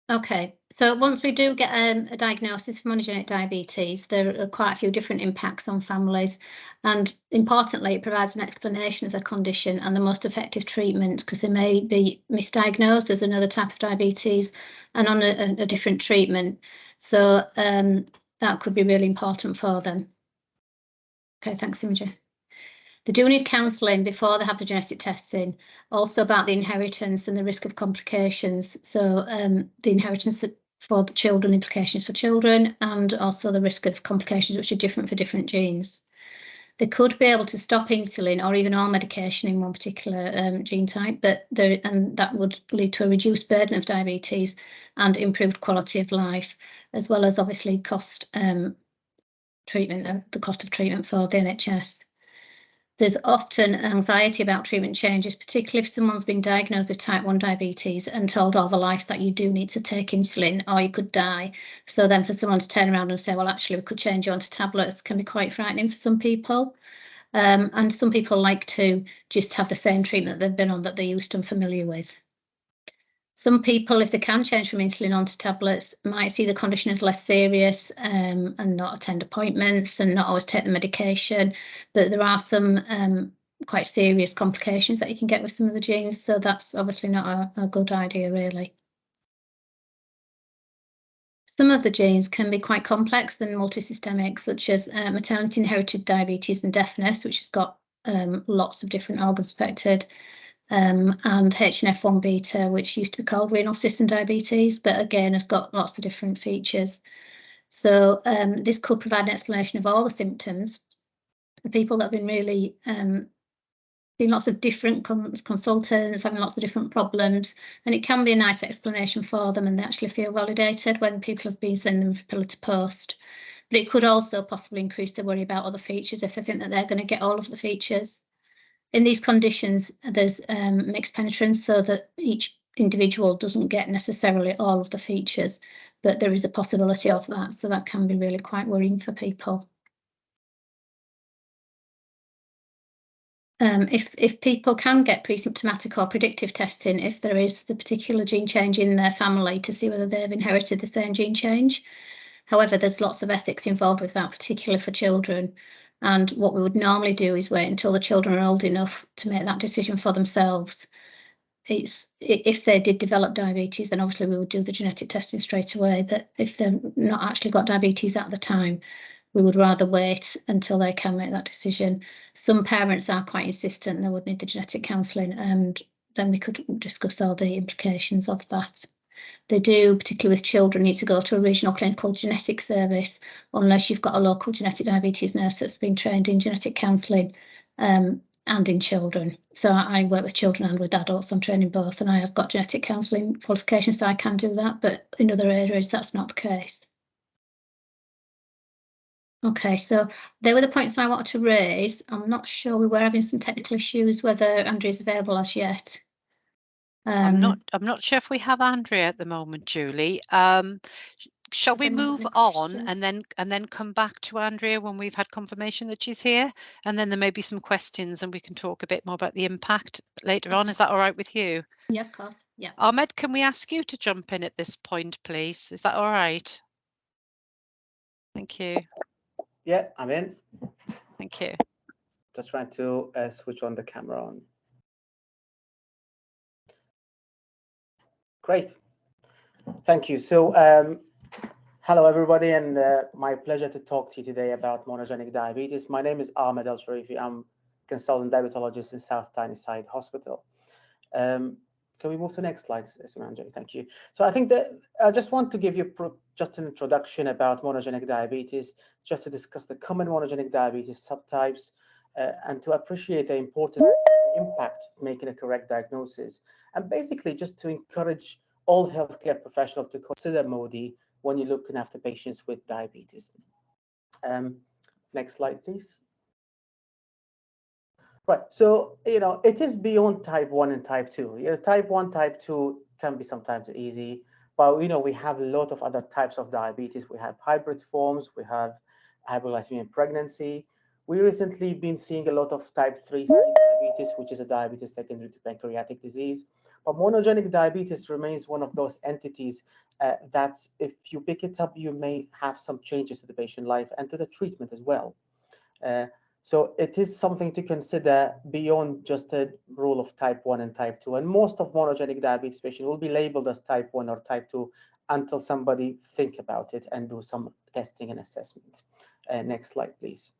Okay, so once we do get a diagnosis of monogenic diabetes, there are quite a few different impacts on families, and importantly, it provides an explanation of the condition and the most effective treatment, because they may be misdiagnosed as another type of diabetes and on a different treatment. So that could be really important for them. Okay, thanks, Imogen. They do need counselling before they have the genetic testing, also about the inheritance and the risk of complications. So the inheritance for the children, the implications for children, and also the risk of complications which are different for different genes. They could be able to stop insulin or even all medication in one particular gene type, but that would lead to a reduced burden of diabetes and improved quality of life, as well as obviously cost treatment, the cost of treatment for the NHS. There's often anxiety about treatment changes, particularly if someone's been diagnosed with type 1 diabetes and told all their life that you do need to take insulin or you could die. So then for someone to turn around and say, well, actually, we could change you onto tablets can be quite frightening for some people. And some people like to just have the same treatment that they've been on that they're used to and familiar with. Some people, if they can change from insulin onto tablets, might see the condition as less serious and not attend appointments and not always take the medication. But there are some quite serious complications that you can get with some of the genes. So that's obviously not a good idea, really. Some of the genes can be quite complex and multisystemic, such as maternity inherited diabetes and deafness, which has got lots of different organs affected. And HNF1 beta, which used to be called renal system diabetes, but again has got lots of different features. So this could provide an explanation of all the symptoms for people that have been really seeing lots of different consultants, having lots of different problems, and it can be a nice explanation for them, and they actually feel validated when people have been sending them from pillar to post. But it could also possibly increase their worry about other features if they think that they're going to get all of the features. In these conditions, there's mixed penetrance, so that each individual doesn't get necessarily all of the features, but there is a possibility of that, so that can be really quite worrying for people. If people can get pre-symptomatic or predictive testing, if there is the particular gene change in their family, to see whether they've inherited the same gene change. However, there's lots of ethics involved with that, particularly for children. And what we would normally do is wait until the children are old enough to make that decision for themselves. If they did develop diabetes, then obviously we would do the genetic testing straight away. But if they've not actually got diabetes at the time, we would rather wait until they can make that decision. Some parents are quite insistent they would need the genetic counselling, and then we could discuss all the implications of that. They do, particularly with children, need to go to a regional clinical genetic service unless you've got a local genetic diabetes nurse that's been trained in genetic counselling and in children. So I work with children and with adults. I'm training both, and I have got genetic counselling qualifications, so I can do that. But in other areas, that's not the case. Okay, so they were the points I wanted to raise. I'm not sure, we were having some technical issues, whether Andrea's available as yet. I'm not sure if we have Andrea at the moment, Julie. Shall we move on and then come back to Andrea when we've had confirmation that she's here, and then there may be some questions and we can talk a bit more about the impact later on. Is that all right with you? Yeah, of course. Yeah. Ahmed, can we ask you to jump in at this point, please? Is that all right? Thank you. Yeah, I'm in. Thank you. Just trying to switch on the camera on. Great. Thank you. So hello, everybody, and my pleasure to talk to you today about monogenic diabetes. My name is Ahmed El-Sharifi. I'm consultant diabetologist in South Tyneside Hospital. Can we move to the next slide, Samantha? Thank you. So I think that I just want to give you just an introduction about monogenic diabetes, just to discuss the common monogenic diabetes subtypes, and to appreciate the importance and impact of making a correct diagnosis, and basically just to encourage all healthcare professionals to consider MODY when you're looking after patients with diabetes. Next slide, please. Right, so, it is beyond type 1 and type 2. Type 1, type 2 can be sometimes easy, but, we have a lot of other types of diabetes. We have hybrid forms, we have hypoglycemia in pregnancy. We recently been seeing a lot of type 3C diabetes, which is a diabetes secondary to pancreatic disease. But monogenic diabetes remains one of those entities that if you pick it up, you may have some changes to the patient life and to the treatment as well. So it is something to consider beyond just a rule of type 1 and type 2. And most of monogenic diabetes patients will be labeled as type 1 or type 2 until somebody think about it and do some testing and assessment. Next slide, please.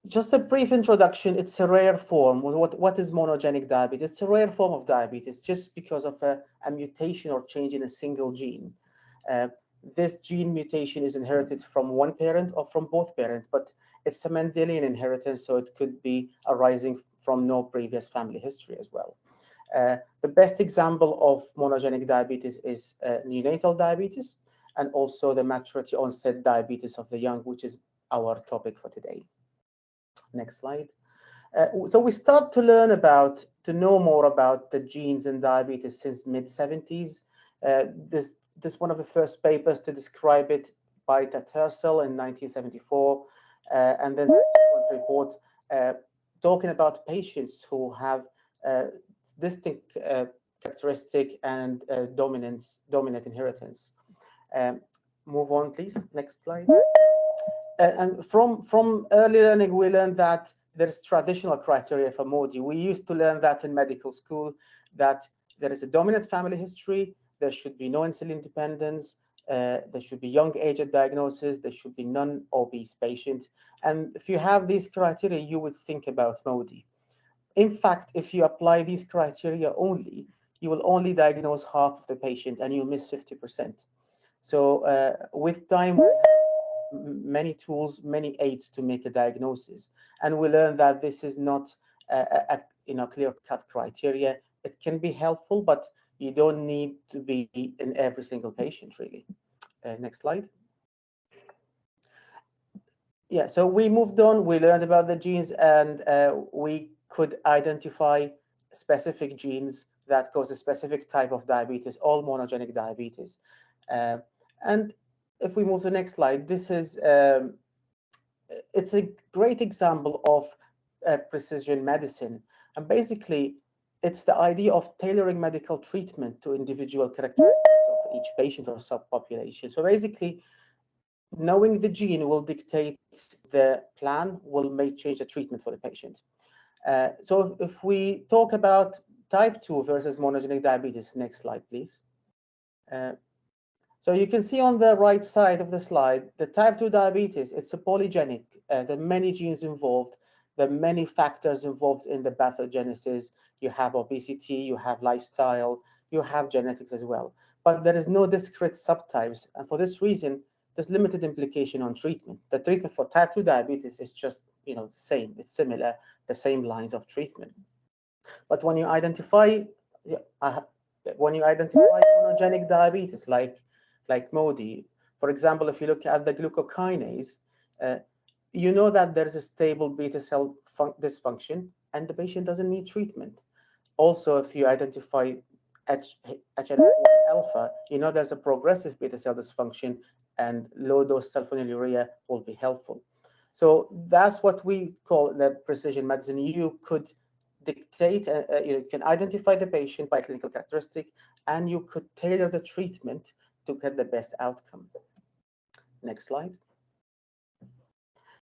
Just a brief introduction. It's a rare form. What is monogenic diabetes? It's a rare form of diabetes just because of a mutation or change in a single gene. This gene mutation is inherited from one parent or from both parents, but it's a Mendelian inheritance, so it could be arising from no previous family history as well. The best example of monogenic diabetes is neonatal diabetes, and also the maturity onset diabetes of the young, which is our topic for today. Next slide. So we start to know more about the genes in diabetes since mid-70s. This one of the first papers to describe it by Tattersall in 1974, and then subsequent report talking about patients who have distinct characteristic and dominant inheritance. Move on, please. Next slide. And from early learning, we learned that there's traditional criteria for MODY. We used to learn that in medical school, that there is a dominant family history, there should be no insulin dependence, there should be young age at diagnosis, there should be non-obese patient. And if you have these criteria, you would think about MODY. In fact, if you apply these criteria only, you will only diagnose half of the patient and you miss 50%. So with time, many tools, many aids to make a diagnosis. And we learned that this is not a clear-cut criteria. It can be helpful, but you don't need to be in every single patient, really. Next slide. Yeah, so we moved on. We learned about the genes, and we could identify specific genes that cause a specific type of diabetes, all monogenic diabetes. And if we move to the next slide, this is it's a great example of precision medicine. And basically, it's the idea of tailoring medical treatment to individual characteristics of each patient or subpopulation. So basically, knowing the gene will dictate the plan, may change the treatment for the patient. So if we talk about type 2 versus monogenic diabetes, next slide, please. So you can see on the right side of the slide, the type 2 diabetes, it's a polygenic. There are many genes involved. There are many factors involved in the pathogenesis. You have obesity, you have lifestyle, you have genetics as well. But there is no discrete subtypes. And for this reason, there's limited implication on treatment. The treatment for type 2 diabetes is just, the same. It's similar, the same lines of treatment. But when you identify, monogenic diabetes, like MODY, for example, if you look at the glucokinase, you know that there's a stable beta cell dysfunction and the patient doesn't need treatment. Also, if you identify HNF1 alpha, you know there's a progressive beta cell dysfunction and low-dose sulfonylurea will be helpful. So that's what we call the precision medicine. You could dictate, you can identify the patient by clinical characteristic, and you could tailor the treatment to get the best outcome. Next slide.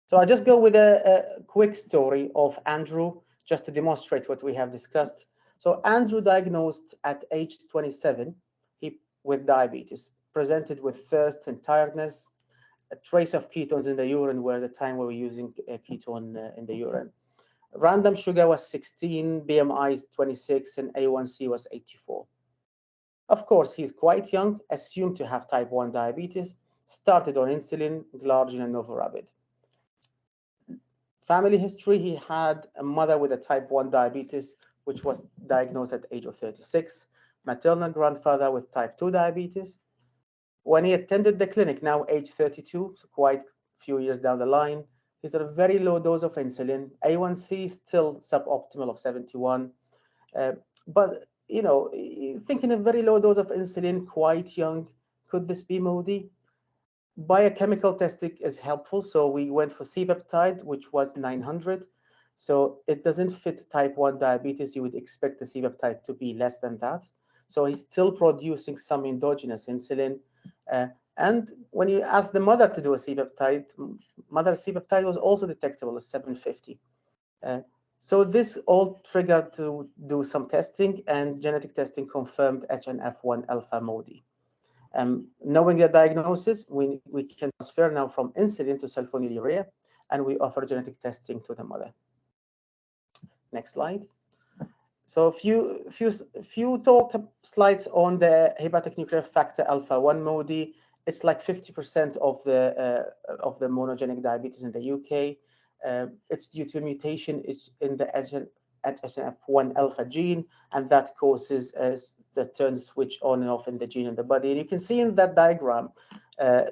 So I'll just go with a quick story of Andrew, just to demonstrate what we have discussed. So Andrew diagnosed at age 27 with diabetes, presented with thirst and tiredness, a trace of ketones in the urine, where at the time we were using a ketone in the urine. Random sugar was 16, BMI is 26, and A1C was 84. Of course, he's quite young, assumed to have type 1 diabetes, started on insulin, glargine, and novorapid. Family history, he had a mother with a type 1 diabetes, which was diagnosed at the age of 36, maternal grandfather with type 2 diabetes. When he attended the clinic, now age 32, so quite a few years down the line, he's at a very low dose of insulin. A1C still suboptimal of 71. But, thinking a very low dose of insulin, quite young, could this be MODY? Biochemical testing is helpful. So we went for C-peptide, which was 900. So it doesn't fit type 1 diabetes. You would expect the C-peptide to be less than that. So he's still producing some endogenous insulin. And when you ask the mother to do a C-peptide, mother's C-peptide was also detectable at 750. So this all triggered to do some testing, and genetic testing confirmed HNF1 alpha MODY. Knowing the diagnosis, we can transfer now from insulin to sulfonylurea, and we offer genetic testing to the mother. Next slide. So a few talk slides on the hepatic nuclear factor alpha 1 MODY. It's like 50% of the monogenic diabetes in the UK. It's due to a mutation in the HNF1 alpha gene, and that causes the turn switch on and off in the gene in the body. And you can see in that diagram,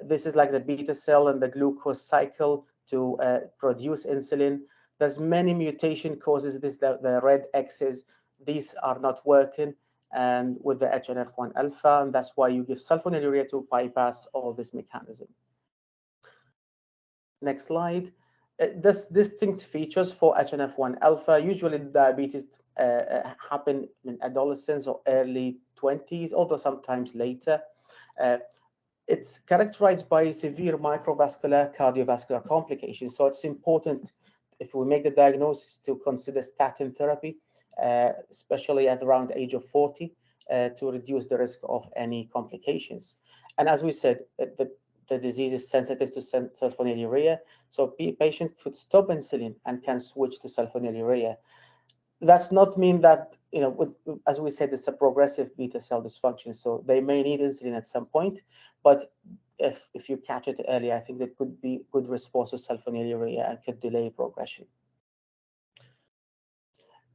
this is like the beta cell and the glucose cycle to produce insulin. There's many mutation causes this, the red X's. These are not working, and with the HNF1 alpha, and that's why you give sulfonylurea to bypass all this mechanism. Next slide. This distinct features for HNF1 alpha. Usually diabetes happen in adolescence or early 20s, although sometimes later. It's characterized by severe microvascular cardiovascular complications. So it's important, if we make the diagnosis, to consider statin therapy, especially at around the age of 40, to reduce the risk of any complications. And as we said, the disease is sensitive to sulfonylurea, so patients could stop insulin and can switch to sulfonylurea. That's not mean that, you know, as we said, it's a progressive beta cell dysfunction, so they may need insulin at some point, but if you catch it early, I think there could be good response to sulfonylurea and could delay progression.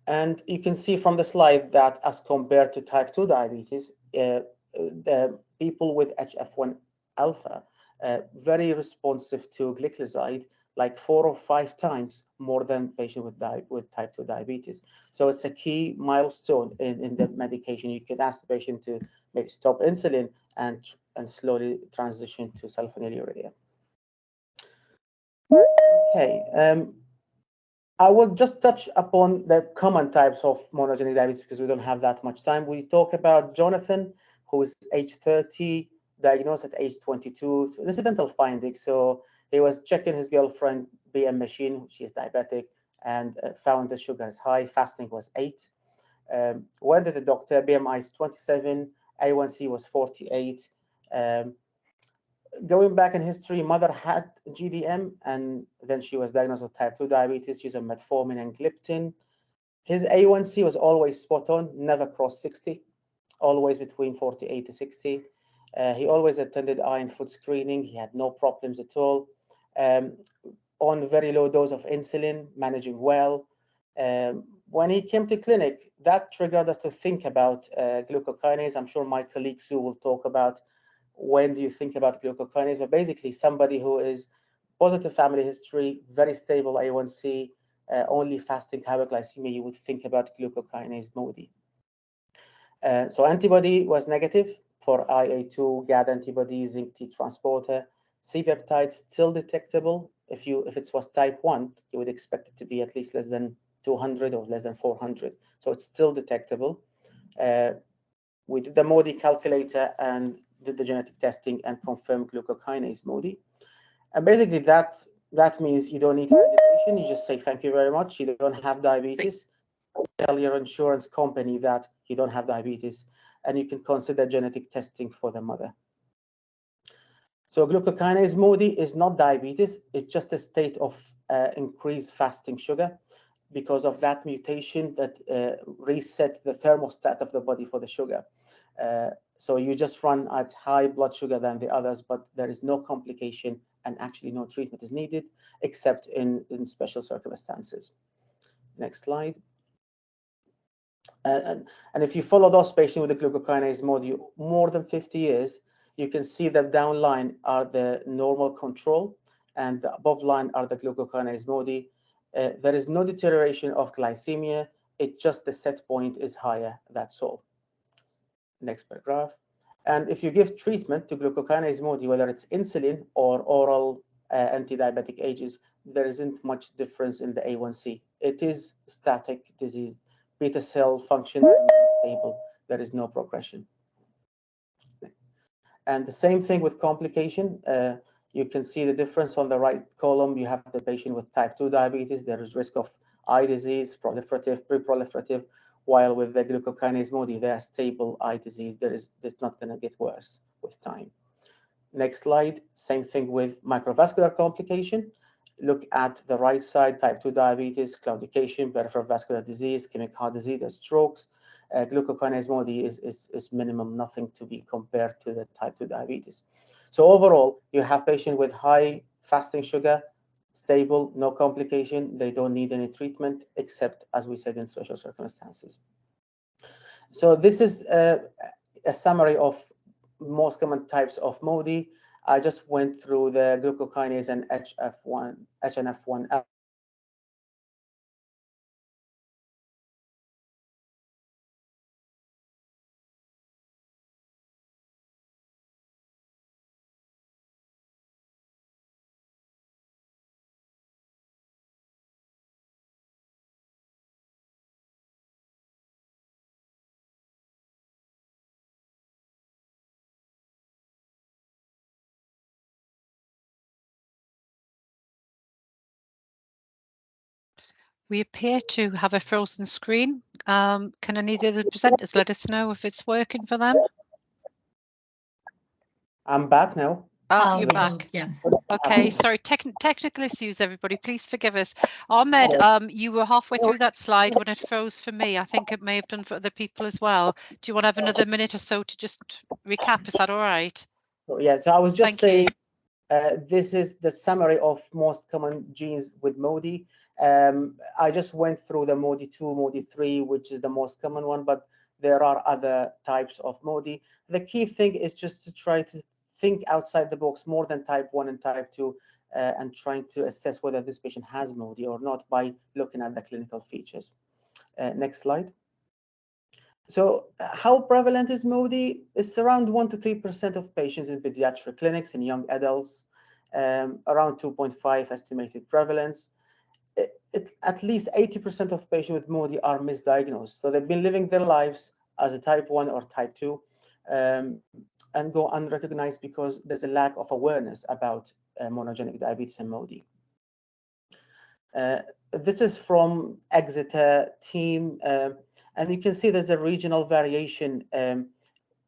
And you can see from the slide that as compared to type 2 diabetes, the people with HF1 alpha very responsive to gliclazide, like 4 or 5 times more than patient with type 2 diabetes. So it's a key milestone in the medication. You can ask the patient to maybe stop insulin and slowly transition to sulfonylurea. Okay. I will just touch upon the common types of monogenic diabetes because we don't have that much time. We talk about Jonathan, who is age 30, diagnosed at age 22. So incidental finding. So he was checking his girlfriend BM machine, she is diabetic, and found the sugar is high. Fasting was 8. Went to the doctor. BMI is 27. A1C was 48. Going back in history, mother had GDM, and then she was diagnosed with type 2 diabetes. She's on metformin and gliptin. His A1C was always spot on, never crossed 60, always between 48 to 60. He always attended eye and foot screening. He had no problems at all. On very low dose of insulin, managing well. When he came to clinic, that triggered us to think about glucokinase. I'm sure my colleague Sue will talk about when do you think about glucokinase, but basically somebody who is positive family history, very stable A1C, only fasting hyperglycemia, you would think about glucokinase MODY. So antibody was negative for IA2, GAD antibody, zinc T transporter. C-peptide still detectable. If it was type 1, you would expect it to be at least less than 200 or less than 400. So it's still detectable. We did the MODY calculator and did the genetic testing and confirmed glucokinase MODY. And basically that means you don't need validation. You just say, thank you very much. You don't have diabetes. Tell your insurance company that you don't have diabetes, and you can consider genetic testing for the mother. So glucokinase MODY is not diabetes. It's just a state of increased fasting sugar because of that mutation that reset the thermostat of the body for the sugar. So you just run at high blood sugar than the others, but there is no complication and actually no treatment is needed except in special circumstances. Next slide. And if you follow those patients with the glucokinase MODY more than 50 years, you can see the down line are the normal control and the above line are the glucokinase MODY. There is no deterioration of glycemia. It's just the set point is higher, that's all. Next paragraph. And if you give treatment to glucokinase MODY, whether it's insulin or oral anti-diabetic agents, there isn't much difference in the A1C. It is static disease. Beta cell function remains stable. There is no progression. And the same thing with complication. You can see the difference on the right column. You have the patient with type 2 diabetes. There is risk of eye disease, proliferative, pre-proliferative, while with the glucokinase MODY, they are stable eye disease. It's not going to get worse with time. Next slide. Same thing with microvascular complication. Look at the right side, type 2 diabetes, claudication, peripheral vascular disease, ischemic heart disease, and strokes. Glucokinase MODY is minimum, nothing to be compared to the type 2 diabetes. So overall, you have patient with high fasting sugar, stable, no complication. They don't need any treatment, except, as we said, in special circumstances. So this is a summary of most common types of MODY. I just went through the glucokinase and HNF1. We appear to have a frozen screen. Can any of the presenters let us know if it's working for them? I'm back now. Oh, you're back. Yeah. Okay, sorry, technical issues, everybody. Please forgive us. Ahmed, you were halfway through that slide when it froze for me. I think it may have done for other people as well. Do you want to have another minute or so to just recap? Is that all right? Yeah, so I was just saying, this is the summary of most common genes with MODY. I just went through the MODY 2, MODY 3, which is the most common one, but there are other types of MODY. The key thing is just to try to think outside the box more than type 1 and type 2, and trying to assess whether this patient has MODY or not by looking at the clinical features. Next slide. So how prevalent is MODY? It's around 1 to 3% of patients in pediatric clinics in young adults, around 2.5 estimated prevalence. At least 80% of patients with MODY are misdiagnosed. So they've been living their lives as a type 1 or type 2 and go unrecognized because there's a lack of awareness about monogenic diabetes and MODY. This is from Exeter team. And you can see there's a regional variation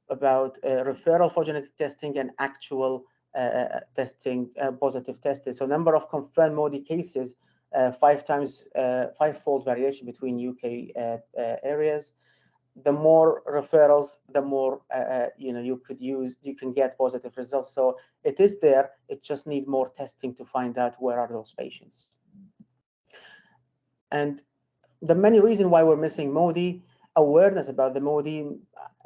about referral for genetic testing and actual testing, positive testing. So number of confirmed MODY cases, five-fold variation between UK areas. The more referrals, the more you can get positive results. So it is there. It just needs more testing to find out where are those patients. And the many reasons why we're missing MODY, awareness about the MODY,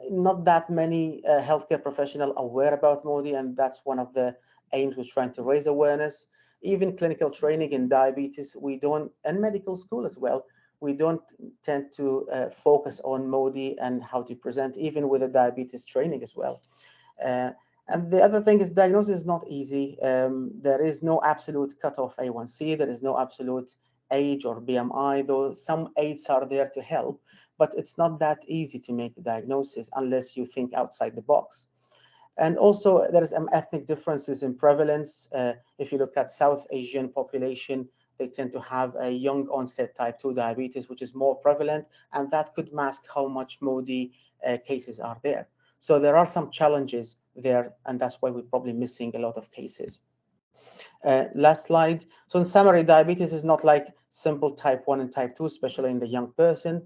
not that many healthcare professionals aware about MODY, and that's one of the aims we're trying to raise awareness. Even clinical training in diabetes, we don't, and medical school as well, we don't tend to focus on MODY and how to present, even with a diabetes training as well. And the other thing is diagnosis is not easy. There is no absolute cutoff A1C, there is no absolute age or BMI, though some aids are there to help, but it's not that easy to make the diagnosis unless you think outside the box. And also there's ethnic differences in prevalence. If you look at South Asian population, they tend to have a young onset type 2 diabetes, which is more prevalent, and that could mask how much MODY cases are there. So there are some challenges there, and that's why we're probably missing a lot of cases. Last slide. So in summary, diabetes is not like simple type 1 and type 2, especially in the young person.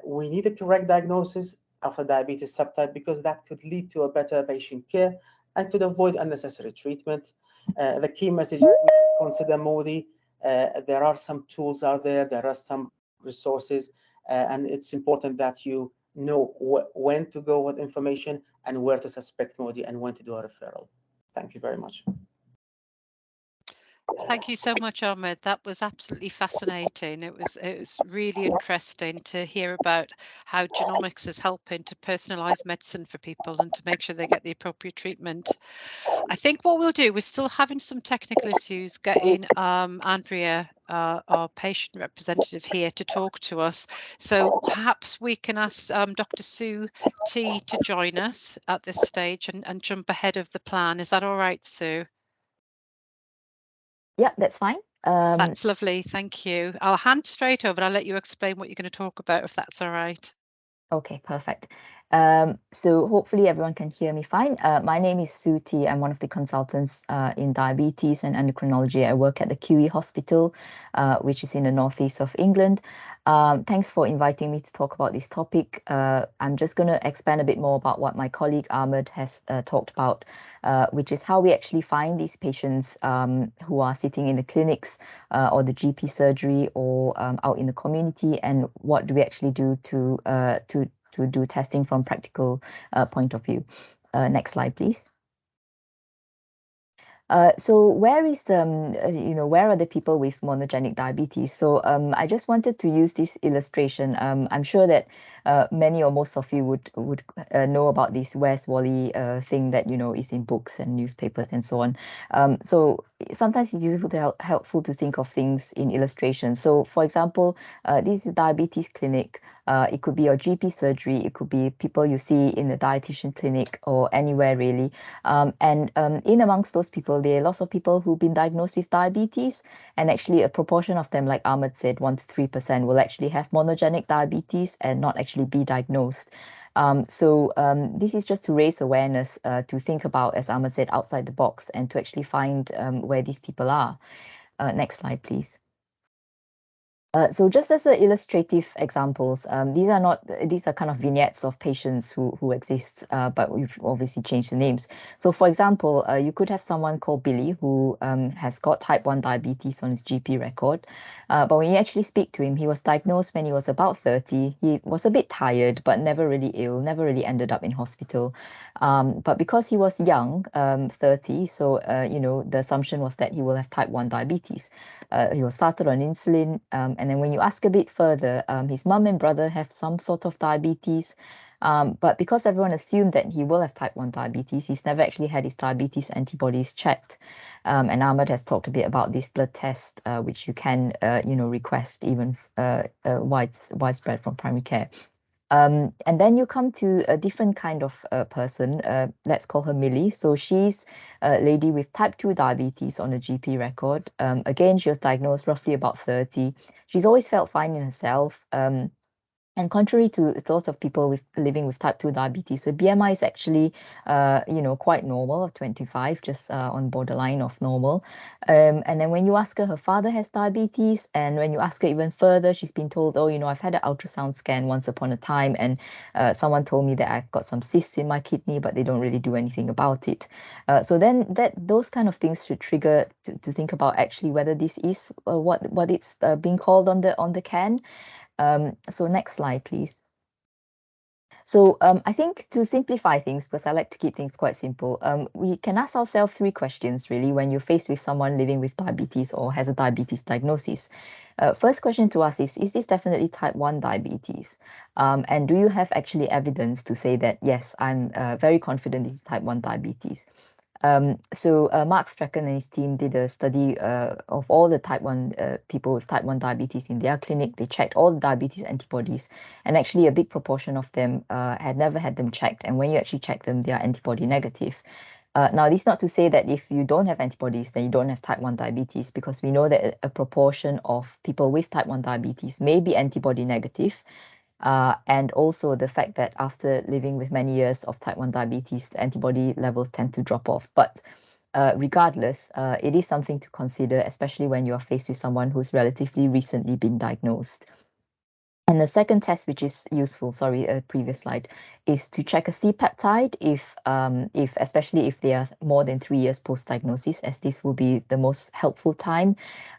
We need a correct diagnosis of a diabetes subtype because that could lead to a better patient care and could avoid unnecessary treatment. The key message is we should consider MODY. There are some tools out there, there are some resources, and it's important that you know when to go with information and where to suspect MODY and when to do a referral. Thank you very much. Thank you so much, Ahmed. That was absolutely fascinating. It was really interesting to hear about how genomics is helping to personalize medicine for people and to make sure they get the appropriate treatment. I think what we'll do, we're still having some technical issues getting Andrea, our patient representative here, to talk to us. So perhaps we can ask Dr. Sue T to join us at this stage and jump ahead of the plan. Is that all right, Sue? Yep, that's fine. That's lovely. Thank you. I'll hand straight over. I'll let you explain what you're going to talk about, if that's all right. Okay, perfect. So hopefully everyone can hear me fine. My name is Sue T. I'm one of the consultants in diabetes and endocrinology. I work at the QE Hospital, which is in the northeast of England. Thanks for inviting me to talk about this topic. I'm just going to expand a bit more about what my colleague Ahmed has talked about, which is how we actually find these patients who are sitting in the clinics or the GP surgery or out in the community, and what do we actually do to do testing from practical point of view. Next slide, please. So where is where are the people with monogenic diabetes? So I just wanted to use this illustration. I'm sure that many or most of you would know about this Where's Wally thing that is in books and newspapers and so on. So sometimes it's helpful to think of things in illustration. So for example, this is a diabetes clinic. It could be your GP surgery. It could be people you see in the dietitian clinic or anywhere really. And in amongst those people, there are lots of people who've been diagnosed with diabetes, and actually a proportion of them, like Ahmed said, 1 to 3% will actually have monogenic diabetes and not actually be diagnosed. So this is just to raise awareness, to think about, as Ahmed said, outside the box, and to actually find where these people are. Next slide, please. So just as illustrative examples, these are kind of vignettes of patients who exist, but we've obviously changed the names. So for example, you could have someone called Billy who has got type 1 diabetes on his GP record. But when you actually speak to him, he was diagnosed when he was about 30. He was a bit tired, but never really ill, never really ended up in hospital. But because he was young, 30, so the assumption was that he will have type 1 diabetes. He was started on insulin, and then when you ask a bit further, his mum and brother have some sort of diabetes, but because everyone assumed that he will have type 1 diabetes, he's never actually had his diabetes antibodies checked. And Ahmed has talked a bit about this blood test, which you can request even widespread from primary care. And then you come to a different kind of person. Let's call her Millie. So she's a lady with type 2 diabetes on a GP record. Again, she was diagnosed roughly about 30. She's always felt fine in herself. And contrary to lots of people living with type 2 diabetes, the BMI is actually, quite normal, of 25, just on borderline of normal. And then when you ask her father has diabetes, and when you ask her even further, she's been told, oh, I've had an ultrasound scan once upon a time, and someone told me that I've got some cysts in my kidney, but they don't really do anything about it. So then those kind of things should trigger to think about actually whether this is what it's being called on the can. So next slide, please. So I think to simplify things, because I like to keep things quite simple, we can ask ourselves 3 questions really when you're faced with someone living with diabetes or has a diabetes diagnosis. First question to ask is this definitely type 1 diabetes? And do you have actually evidence to say that, yes, I'm very confident this is type 1 diabetes? So Mark Strachan and his team did a study of all the type 1 people with type 1 diabetes in their clinic. They checked all the diabetes antibodies, and actually a big proportion of them had never had them checked. And when you actually check them, they are antibody negative. Now, this is not to say that if you don't have antibodies, then you don't have type 1 diabetes, because we know that a proportion of people with type 1 diabetes may be antibody negative. And also the fact that after living with many years of type 1 diabetes, the antibody levels tend to drop off. But regardless, it is something to consider, especially when you are faced with someone who's relatively recently been diagnosed. And the second test, which is useful, previous slide, is to check a C-peptide especially if they are more than 3 years post-diagnosis, as this will be the most helpful time.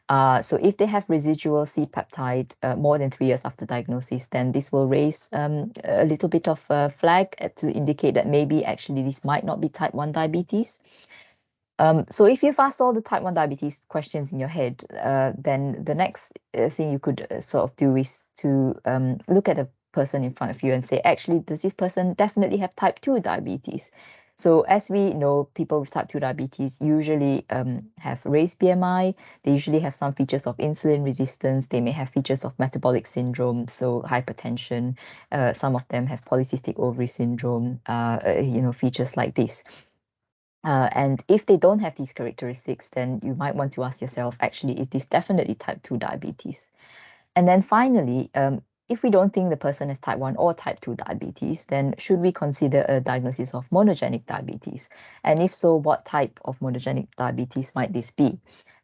So if they have residual C-peptide more than 3 years after diagnosis, then this will raise a little bit of a flag to indicate that maybe actually this might not be type 1 diabetes. So if you've asked all the type 1 diabetes questions in your head, then the next thing you could sort of do is to look at the person in front of you and say, actually, does this person definitely have type 2 diabetes? So as we know, people with type 2 diabetes usually have raised BMI. They usually have some features of insulin resistance. They may have features of metabolic syndrome, so hypertension. Some of them have polycystic ovary syndrome, features like this. And if they don't have these characteristics, then you might want to ask yourself, actually, is this definitely type 2 diabetes? And then finally, if we don't think the person has type 1 or type 2 diabetes, then should we consider a diagnosis of monogenic diabetes? And if so, what type of monogenic diabetes might this be?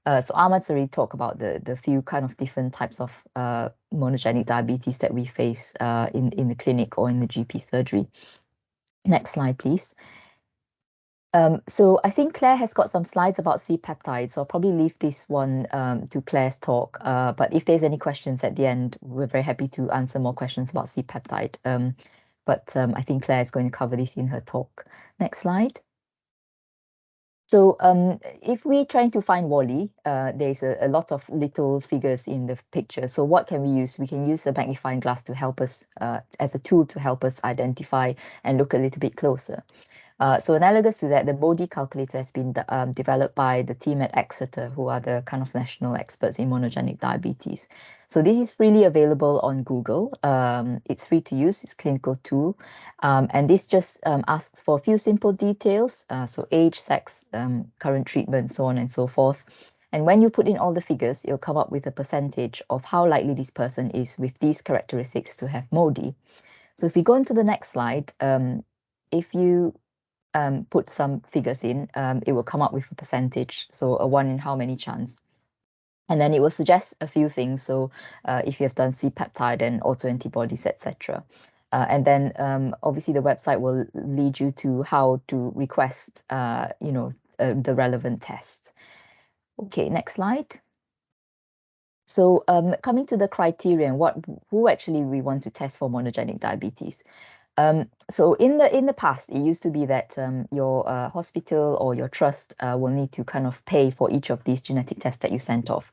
So Ahmad's already talked about the few kind of different types of monogenic diabetes that we face in the clinic or in the GP surgery. Next slide, please. So I think Claire has got some slides about C-peptide, so I'll probably leave this one to Claire's talk. But if there's any questions at the end, we're very happy to answer more questions about C-peptide. But I think Claire is going to cover this in her talk. Next slide. So if we're trying to find Wally, there's a lot of little figures in the picture. So what can we use? We can use a magnifying glass to help us as a tool to help us identify and look a little bit closer. So analogous to that, the MODY calculator has been developed by the team at Exeter, who are the kind of national experts in monogenic diabetes. So this is freely available on Google. It's free to use, it's a clinical tool. And this just asks for a few simple details, so age, sex, current treatment, so on and so forth. And when you put in all the figures, it'll come up with a percentage of how likely this person is with these characteristics to have MODY. So if we go into the next slide, if you put some figures in, it will come up with a percentage, so a 1 in how many chance. And then it will suggest a few things. So if you have done C-peptide and autoantibodies, etc. And then obviously the website will lead you to how to request, the relevant tests. Okay, next slide. So coming to the criterion, who actually we want to test for monogenic diabetes. So in the past, it used to be that your hospital or your trust will need to kind of pay for each of these genetic tests that you sent off.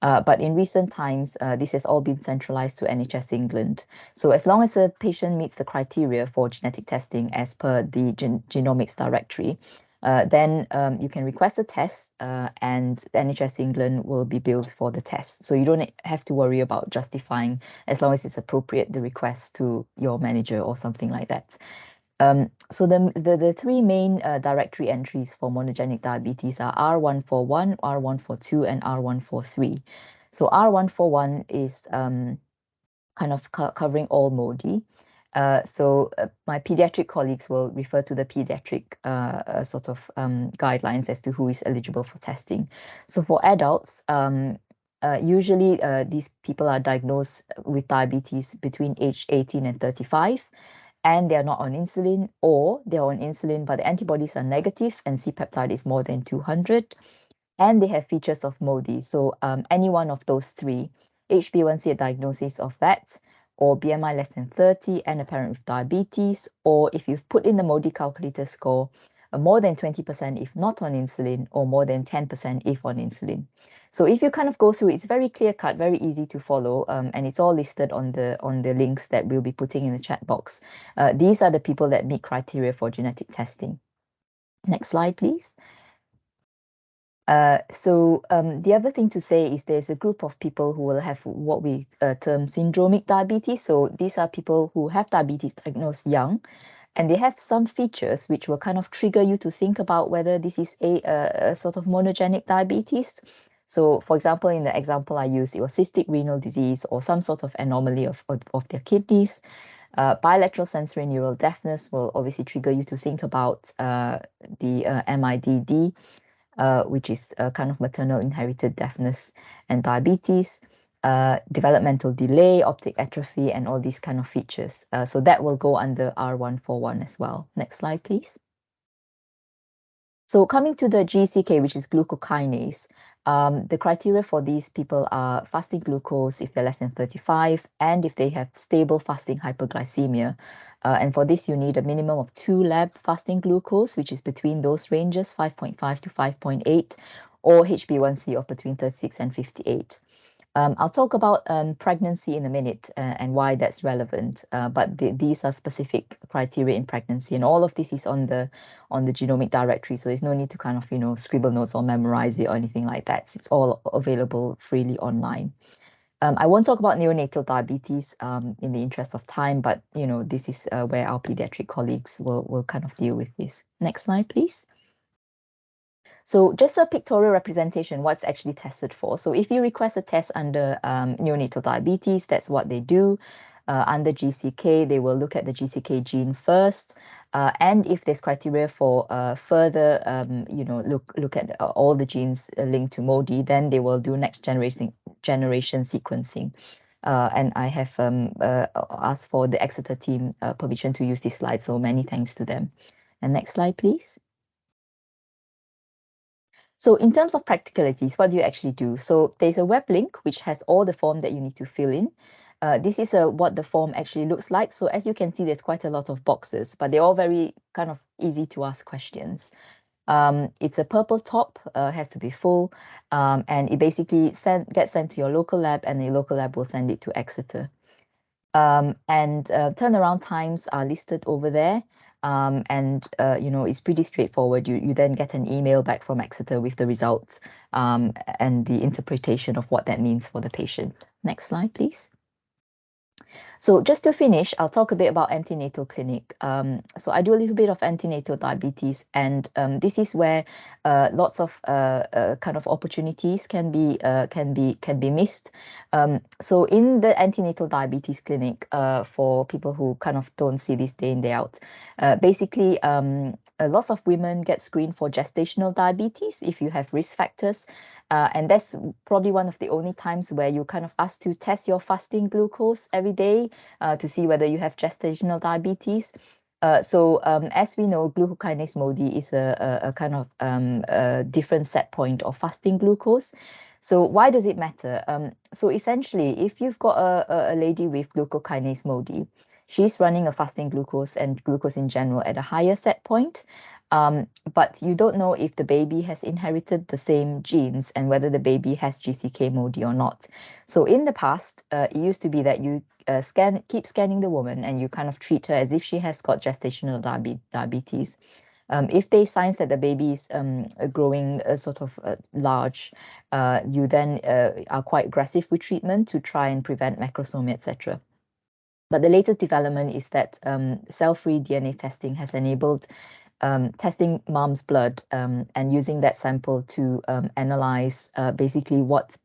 But in recent times, this has all been centralized to NHS England. So as long as a patient meets the criteria for genetic testing as per the Genomics directory, then you can request a test and NHS England will be billed for the test. So you don't have to worry about justifying, as long as it's appropriate, the request to your manager or something like that. So the three main directory entries for monogenic diabetes are R141, R142, and R143. So R141 is kind of covering all MODY. So my pediatric colleagues will refer to the pediatric sort of guidelines as to who is eligible for testing. So for adults, usually these people are diagnosed with diabetes between age 18 and 35. And they're not on insulin, or they're on insulin, but the antibodies are negative and C-peptide is more than 200. And they have features of MODY. So any one of those three, HbA1c diagnosis of that, or BMI less than 30 and a parent with diabetes, or if you've put in the MODY calculator score, more than 20% if not on insulin, or more than 10% if on insulin. So if you kind of go through, it's very clear cut, very easy to follow, and it's all listed on the links that we'll be putting in the chat box. These are the people that meet criteria for genetic testing. Next slide, please. So the other thing to say is there's a group of people who will have what we term syndromic diabetes. So these are people who have diabetes diagnosed young, and they have some features which will kind of trigger you to think about whether this is a sort of monogenic diabetes. So for example, in the example I used, it was cystic renal disease or some sort of anomaly of their kidneys. Bilateral sensory neural deafness will obviously trigger you to think about the MIDD, which is kind of maternal inherited deafness and diabetes, developmental delay, optic atrophy, and all these kind of features. So that will go under R141 as well. Next slide, please. So coming to the GCK, which is glucokinase, the criteria for these people are fasting glucose if they're less than 35 and if they have stable fasting hyperglycemia. And for this, you need a minimum of 2 lab fasting glucose, which is between those ranges, 5.5 to 5.8, or HbA1c of between 36 and 58. I'll talk about pregnancy in a minute and why that's relevant, but these are specific criteria in pregnancy, and all of this is on the genomic directory, so there's no need to kind of, you know, scribble notes or memorize it or anything like that. It's all available freely online. I won't talk about neonatal diabetes in the interest of time, but, you know, this is where our pediatric colleagues will kind of deal with this. Next slide, please. So just a pictorial representation, what's actually tested for. So if you request a test under neonatal diabetes, that's what they do. Under GCK, they will look at the GCK gene first. And if there's criteria for further, you know, look at all the genes linked to MODY, then they will do next generation sequencing. And I have asked for the Exeter team permission to use this slide, so many thanks to them. And next slide, please. So in terms of practicalities, what do you actually do? So there's a web link which has all the form that you need to fill in. This is what the form actually looks like. So as you can see, there's quite a lot of boxes, but they're all very kind of easy to ask questions. It's a purple top, has to be full, and it basically gets sent to your local lab, and the local lab will send it to Exeter. And turnaround times are listed over there. And you know, it's pretty straightforward. You then get an email back from Exeter with the results and the interpretation of what that means for the patient. Next slide, please. So just to finish, I'll talk a bit about antenatal clinic. So I do a little bit of antenatal diabetes, and this is where lots of kind of opportunities can be missed. So in the antenatal diabetes clinic, for people who kind of don't see this day in, day out, basically lots of women get screened for gestational diabetes if you have risk factors. And that's probably one of the only times where you kind of asked to test your fasting glucose every day to see whether you have gestational diabetes. So as we know, glucokinase MODY is a kind of a different set point of fasting glucose. So why does it matter? So essentially, if you've got a lady with glucokinase MODY, she's running a fasting glucose and glucose in general at a higher set point. But you don't know if the baby has inherited the same genes and whether the baby has GCK MODY or not. So in the past, it used to be that you keep scanning the woman and you kind of treat her as if she has got gestational diabetes. If there's signs that the baby is growing sort of large, you then are quite aggressive with treatment to try and prevent macrosomia, etc. But the latest development is that cell-free DNA testing has enabled testing mom's blood and using that sample to analyze basically what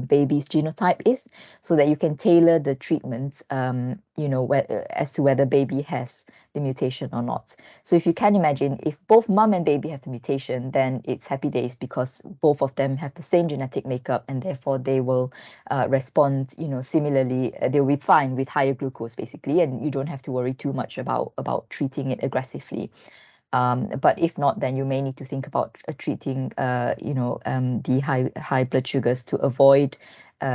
baby's genotype is, so that you can tailor the treatments, you know, as to whether baby has the mutation or not. So if you can imagine, if both mom and baby have the mutation, then it's happy days because both of them have the same genetic makeup, and therefore they will respond, you know, similarly. They'll be fine with higher glucose basically, and you don't have to worry too much about treating it aggressively. But if not, then you may need to think about treating, you know, the high blood sugars to avoid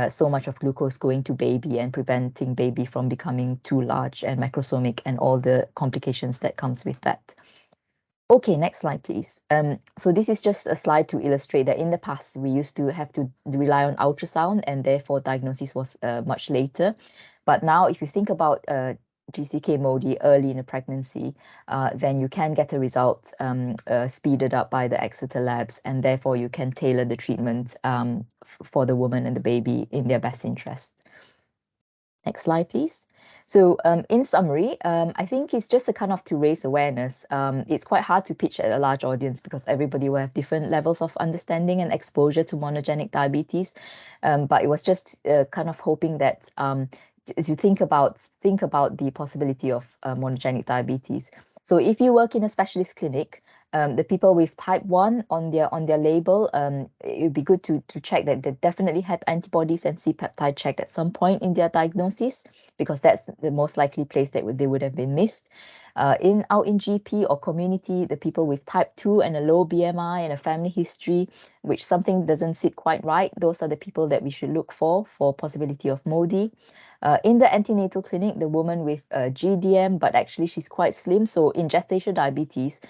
so much of glucose going to baby and preventing baby from becoming too large and macrosomic and all the complications that comes with that. Okay, next slide, please. So this is just a slide to illustrate that in the past, we used to have to rely on ultrasound, and therefore diagnosis was much later. But now if you think about GCK MODY early in a pregnancy, then you can get a result speeded up by the Exeter labs, and therefore you can tailor the treatment for the woman and the baby in their best interest. Next slide, please. So in summary, I think it's just a kind of to raise awareness. It's quite hard to pitch at a large audience because everybody will have different levels of understanding and exposure to monogenic diabetes. But it was just kind of hoping that to think about the possibility of monogenic diabetes. So if you work in a specialist clinic, the people with type 1 on their label, it would be good to check that they definitely had antibodies and C-peptide checked at some point in their diagnosis, because that's the most likely place that they would have been missed. Out in GP or community, the people with type 2 and a low BMI and a family history, which something doesn't sit quite right, those are the people that we should look for possibility of MODY. In the antenatal clinic, the woman with GDM, but actually she's quite slim. So in gestational diabetes,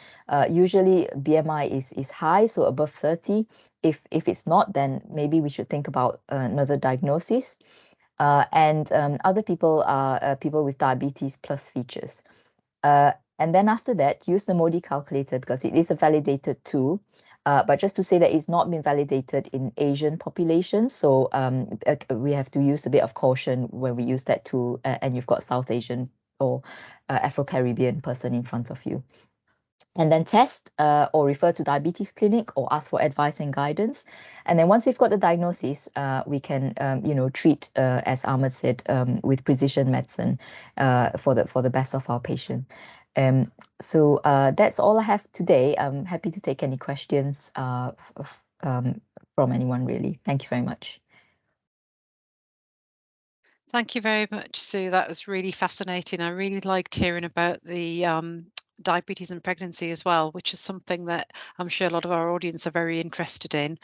usually BMI is high, so above 30. If it's not, then maybe we should think about another diagnosis. And other people are people with diabetes plus features. And then after that, use the MODY calculator because it is a validated tool. But just to say that it's not been validated in Asian populations. So we have to use a bit of caution when we use that tool and you've got South Asian or Afro-Caribbean person in front of you. And then test or refer to diabetes clinic or ask for advice and guidance. And then once we've got the diagnosis, we can, treat, as Ahmed said, with precision medicine for the best of our patient. So that's all I have today. I'm happy to take any questions from anyone, really. Thank you very much. Thank you very much, Sue. That was really fascinating. I really liked hearing about the diabetes and pregnancy as well, which is something that I'm sure a lot of our audience are very interested in.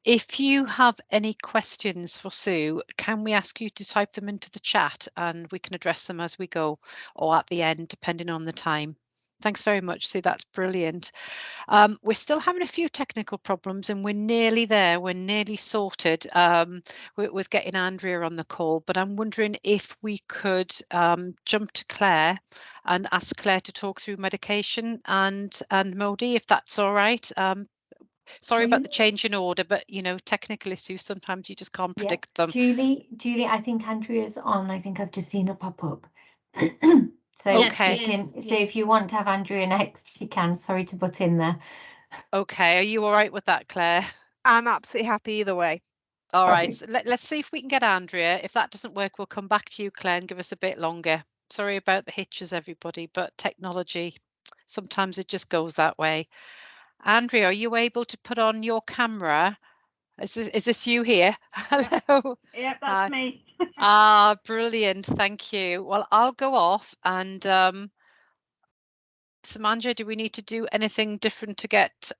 If you have any questions for Sue, can we ask you to type them into the chat and we can address them as we go or at the end, depending on the time. Thanks very much, Sue. That's brilliant. We're still having a few technical problems and we're nearly there. We're nearly sorted with getting Andrea on the call, but I'm wondering if we could jump to Claire and ask Claire to talk through medication and MODY, if that's all right. Sorry about the change in order, but technical issues, sometimes you just can't predict them. Julie, I think Andrea's on. I think I've just seen her pop up. So okay. So if you want to have Andrea next, you can. Sorry to butt in there. Okay, are you all right with that, Claire? I'm absolutely happy either way. All right, so let's see if we can get Andrea. If that doesn't work, we'll come back to you, Claire, and give us a bit longer. Sorry about the hitches, everybody, but technology, sometimes it just goes that way. Andrea, are you able to put on your camera? Is this you here? Hello. Yeah, that's me. Brilliant. Thank you. Well, I'll go off and Samanja, do we need to do anything different to get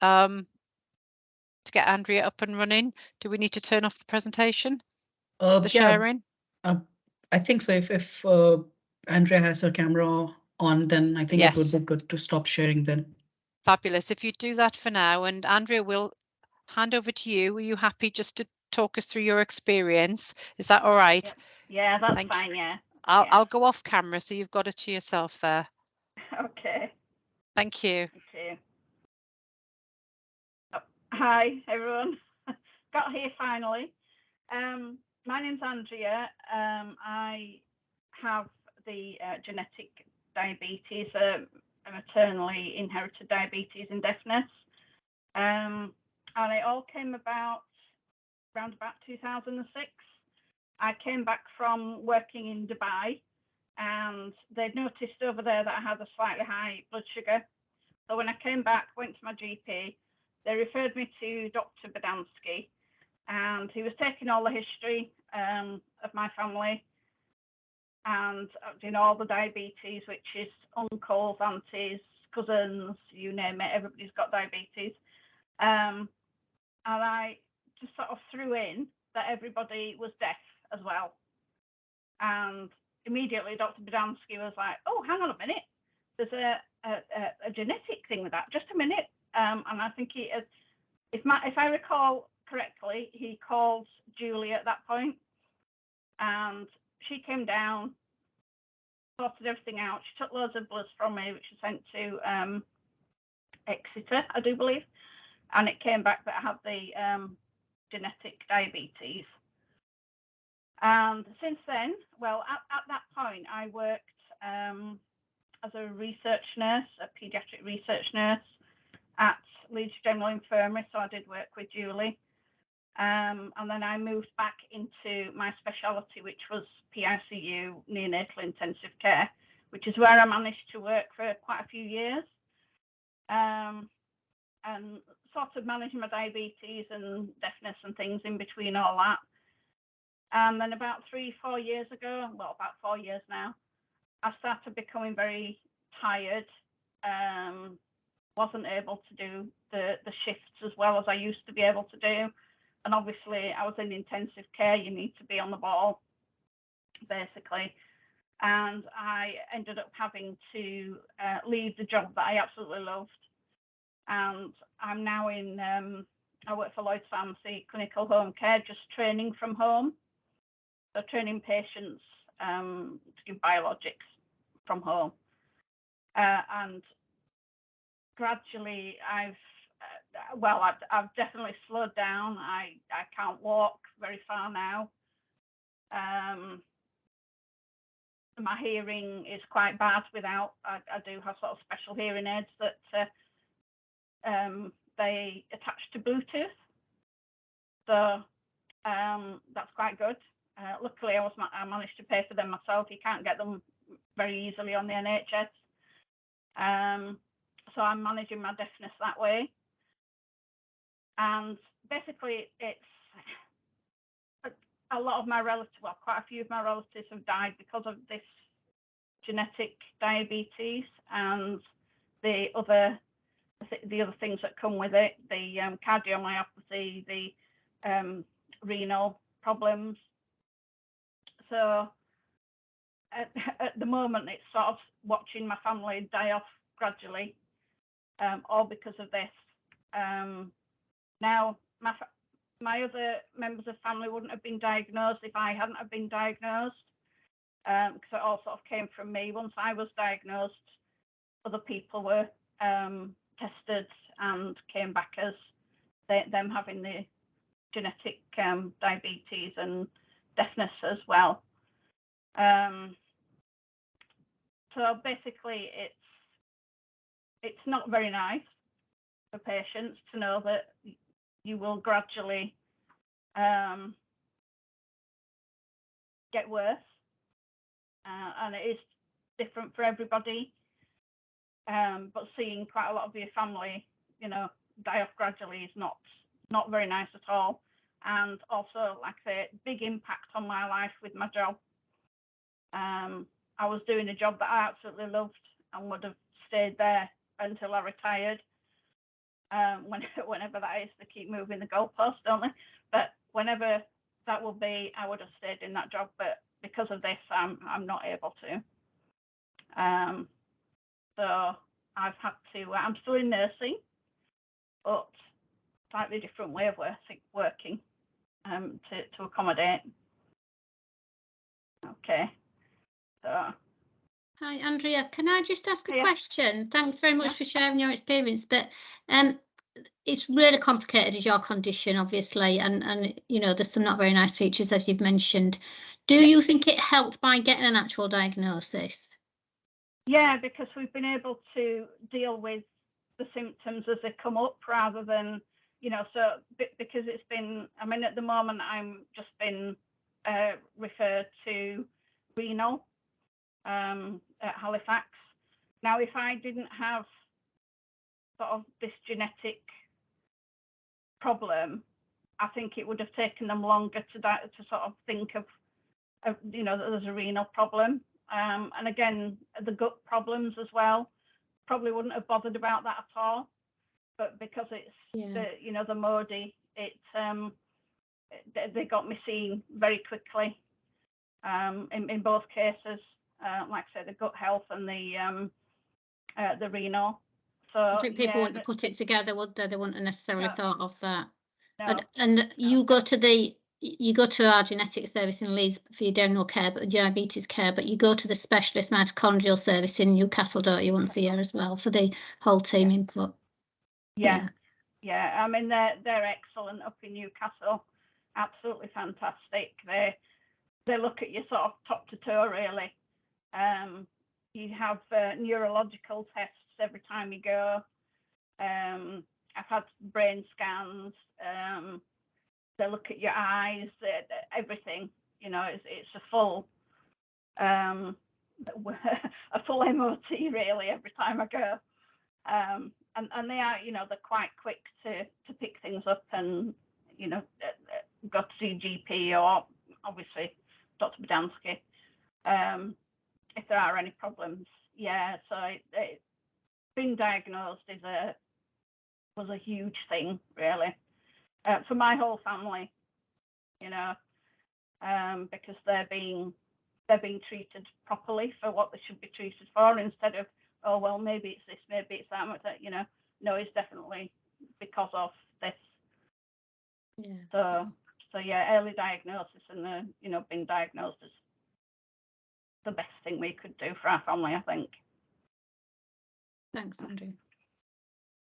Andrea up and running? Do we need to turn off the presentation? The sharing? I think so. If Andrea has her camera on, then I think it would be good to stop sharing then. Fabulous. If you do that for now, and Andrea, will hand over to you. Are you happy just to talk us through your experience? Is that all right? Yeah, that's fine. Yeah. I'll go off camera, so you've got it to yourself there. Okay. Thank you. Okay. Oh, hi, everyone. Got here finally. My name's Andrea. I have the genetic diabetes, maternally inherited diabetes and deafness. And it all came about around about 2006. I came back from working in Dubai and they'd noticed over there that I had a slightly high blood sugar. So when I came back, went to my GP, they referred me to Dr. Badansky, and he was taking all the history of my family and all the diabetes, which is uncles, aunties, cousins, you name it, everybody's got diabetes. And I just sort of threw in that everybody was deaf as well. And immediately Dr. Badansky was like, oh, hang on a minute, there's a genetic thing with that, just a minute. And I think if I recall correctly, he called Julie at that point, and she came down, sorted everything out. She took loads of blood from me, which she sent to Exeter, I do believe, and it came back that I had the genetic diabetes. And since then, well, at that point, I worked as a research nurse, a paediatric research nurse at Leeds General Infirmary, so I did work with Julie. And then I moved back into my specialty, which was PICU, neonatal intensive care, which is where I managed to work for quite a few years. And sort of managing my diabetes and deafness and things in between all that. And then about 3-4 years ago, well, about 4 years now, I started becoming very tired, wasn't able to do the shifts as well as I used to be able to do. And obviously I was in intensive care, you need to be on the ball, basically. And I ended up having to leave the job that I absolutely loved. And I'm now in, I work for Lloyd's Pharmacy, clinical home care, just training from home. So training patients to give biologics from home. And gradually I've definitely slowed down. I can't walk very far now. My hearing is quite bad without, I do have sort of special hearing aids that they attach to Bluetooth. So that's quite good. Luckily I managed to pay for them myself. You can't get them very easily on the NHS. So I'm managing my deafness that way. And basically it's a lot of my relatives, well, quite a few of my relatives have died because of this genetic diabetes and the other things that come with it, the cardiomyopathy, the renal problems. So at the moment, it's sort of watching my family die off gradually, all because of this. Now, my other members of family wouldn't have been diagnosed if I hadn't have been diagnosed, because it all sort of came from me. Once I was diagnosed, other people were tested and came back as them having the genetic diabetes and deafness as well. So basically, it's not very nice for patients to know that you will gradually get worse, and it is different for everybody. But seeing quite a lot of your family, die off gradually is not very nice at all. And also, like I say, big impact on my life with my job. I was doing a job that I absolutely loved and would have stayed there until I retired. Whenever that is, they keep moving the goalpost, don't they? But whenever that will be, I would have stayed in that job. But because of this, I'm not able to. So I've had to. I'm still in nursing, but slightly different way of working to accommodate. Okay. So. Hi, Andrea. Can I just ask a question? Thanks very much for sharing your experience. But it's really complicated as your condition, obviously, and there's some not very nice features, as you've mentioned. Do you think it helped by getting an actual diagnosis? Yeah, because we've been able to deal with the symptoms as they come up rather than, so because it's been, at the moment I'm just been referred to renal at Halifax. Now, if I didn't have sort of this genetic problem, I think it would have taken them longer to sort of think of that there's a renal problem. And again, the gut problems as well, probably wouldn't have bothered about that at all. But because it's the MODY, they got me seen very quickly in both cases. Like I said, the gut health and the renal. So I think people wouldn't have put it together, would they? They wouldn't have necessarily thought of that. No, and you go to our genetic service in Leeds for your general care, but diabetes care, but you go to the specialist mitochondrial service in Newcastle, don't you, once a year as well, for the whole team input? Yeah. They're excellent up in Newcastle. Absolutely fantastic. They look at you sort of top to toe, really. You have neurological tests every time you go. I've had brain scans. They look at your eyes, everything. It's a full MOT really every time I go. And they are, they're quite quick to pick things up and go to see GP or obviously Dr. Badansky if there are any problems. yeah, so being diagnosed was a huge thing, really, for my whole family, you know, because they're being treated properly for what they should be treated for, instead of, oh well, maybe it's this, maybe it's that, you know. No, it's definitely because of this. Yeah. So yeah, early diagnosis and you know, being diagnosed is the best thing we could do for our family, I think. Thanks, Andrea.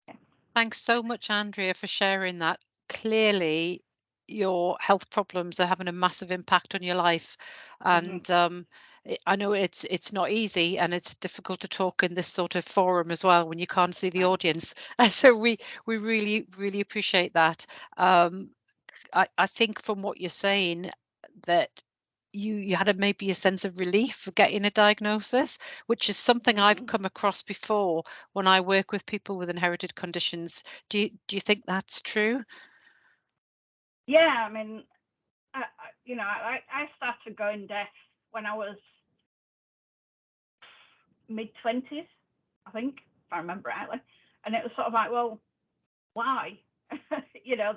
Yeah. Thanks so much, Andrea, for sharing that. Clearly, your health problems are having a massive impact on your life, and I know it's not easy, and it's difficult to talk in this sort of forum as well when you can't see the audience. So we really appreciate that. I think from what you're saying that you had maybe a sense of relief for getting a diagnosis, which is something I've come across before when I work with people with inherited conditions. Do you think that's true? Yeah, I mean, you know, I started going deaf when I was mid-20s, I think, if I remember rightly, and it was sort of like, well, why? You know,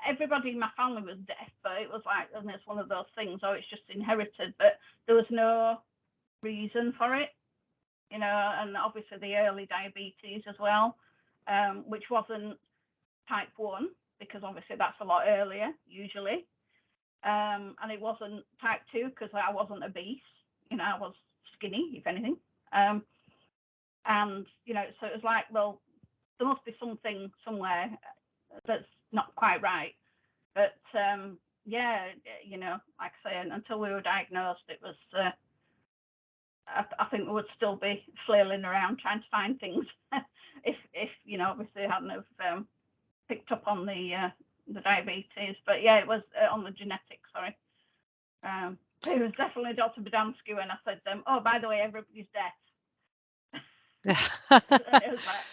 everybody in my family was deaf, but it was like, and it's one of those things, oh, it's just inherited, but there was no reason for it, you know. And obviously the early diabetes as well, which wasn't type 1, because obviously that's a lot earlier usually, and it wasn't type 2 because I wasn't obese, you know, I was skinny, if anything, and you know, so it was like, well, there must be something somewhere that's not quite right. But yeah, you know, like I say, until we were diagnosed, it was I think we would still be flailing around trying to find things if you know, obviously hadn't have picked up on the diabetes. But yeah, it was on the genetics, sorry. It was definitely Dr. Badansky when I said to them, oh, by the way, everybody's deaf. It was like,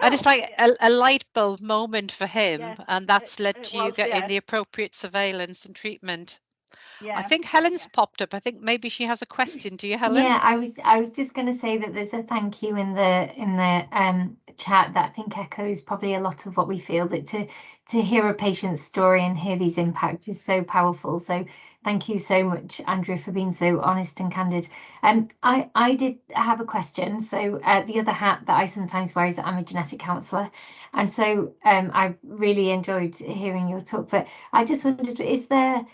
and it's like a light bulb moment for him, and that's led to you getting the appropriate surveillance and treatment. Yeah. I think Helen's popped up. I think maybe she has a question. Do you, Helen? Yeah, I was just going to say that there's a thank you in the chat that I think echoes probably a lot of what we feel, that to hear a patient's story and hear these impacts is so powerful. So thank you so much, Andrea, for being so honest and candid. I did have a question. So the other hat that I sometimes wear is that I'm a genetic counsellor, and so I really enjoyed hearing your talk. But I just wondered, is that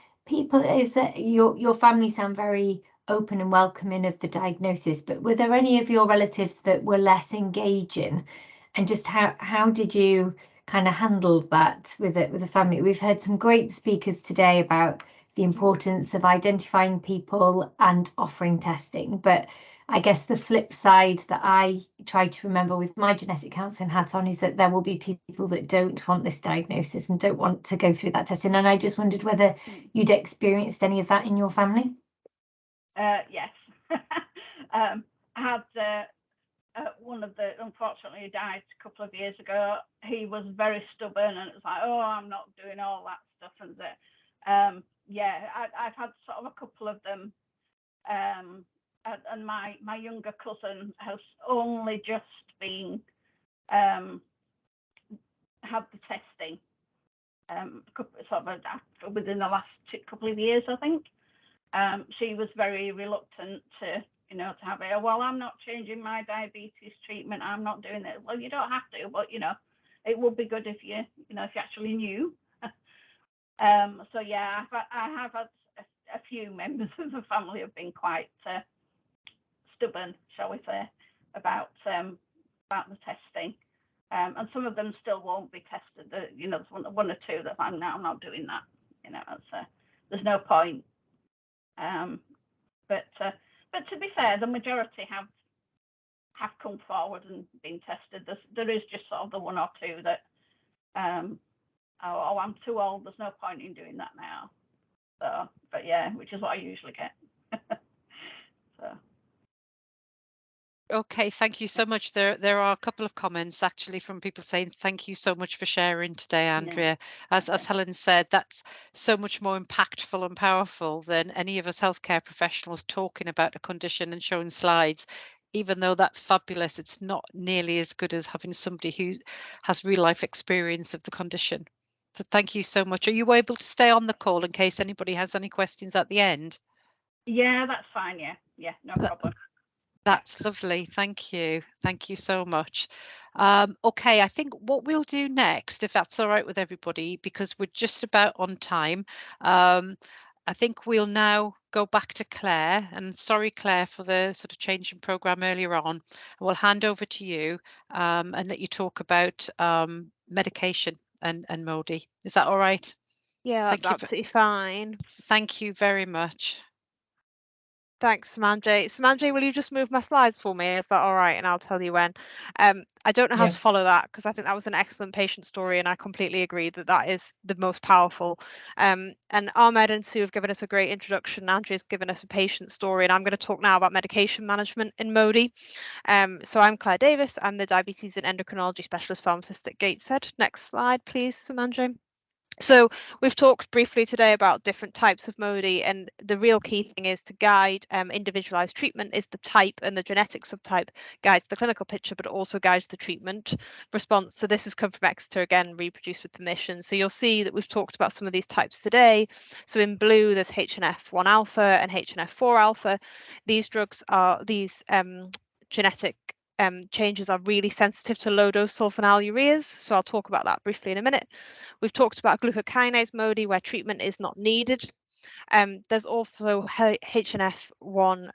your family sound very open and welcoming of the diagnosis, but were there any of your relatives that were less engaging, and just how did you kind of handle that with the family? We've heard some great speakers today about the importance of identifying people and offering testing, but I guess the flip side that I try to remember with my genetic counselling hat on is that there will be people that don't want this diagnosis and don't want to go through that testing. And I just wondered whether you'd experienced any of that in your family. Yes. I had one of the, unfortunately, he died a couple of years ago. He was very stubborn, and it was like, oh, I'm not doing all that stuff. And yeah, I've had sort of a couple of them. And my younger cousin has only just been had the testing sort of within the last couple of years, I think. She was very reluctant to, you know, to have it. Well, I'm not changing my diabetes treatment. I'm not doing it. Well, you don't have to, but you know, it would be good if you actually knew. So yeah, I have had a few members of the family have been quite stubborn, shall we say, about the testing, and some of them still won't be tested. You know, there's one or two that I'm not doing that. You know, there's no point. But to be fair, the majority have come forward and been tested. There is just sort of the one or two that oh, I'm too old, there's no point in doing that now. So, but yeah, which is what I usually get. So. Okay, thank you so much. There are a couple of comments actually from people saying thank you so much for sharing today, Andrea. Yeah. As Helen said, that's so much more impactful and powerful than any of us healthcare professionals talking about a condition and showing slides. even though that's fabulous, it's not nearly as good as having somebody who has real life experience of the condition. So thank you so much. Are you able to stay on the call in case anybody has any questions at the end? Yeah, that's fine. Yeah, no problem. That's lovely. Thank you. Thank you so much. Okay, I think what we'll do next, if that's all right with everybody, because we're just about on time, I think we'll now go back to Claire, and sorry, Claire, for the sort of change in programme earlier on. We'll hand over to you and let you talk about medication and MODY. Is that all right? Yeah, that's absolutely fine. Thank you very much. Thanks, Samanjay. Samanjay, will you just move my slides for me? Is that all right? And I'll tell you when. I don't know how to follow that because I think that was an excellent patient story, and I completely agree that that is the most powerful. And Ahmed and Sue have given us a great introduction. Andrea's given us a patient story, and I'm going to talk now about medication management in MODY. So I'm Claire Davis. I'm the Diabetes and Endocrinology Specialist Pharmacist at Gateshead. Next slide, please, Samanjay. So we've talked briefly today about different types of MODY, and the real key thing is to guide individualized treatment is the type, and the genetic subtype guides the clinical picture, but also guides the treatment response. So this has come from Exeter, again, reproduced with permission. So you'll see that we've talked about some of these types today. So in blue, there's HNF1 alpha and HNF4 alpha. These drugs are these genetic changes are really sensitive to low-dose sulfonylureas, so I'll talk about that briefly in a minute. We've talked about glucokinase MODY, where treatment is not needed. There's also HNF1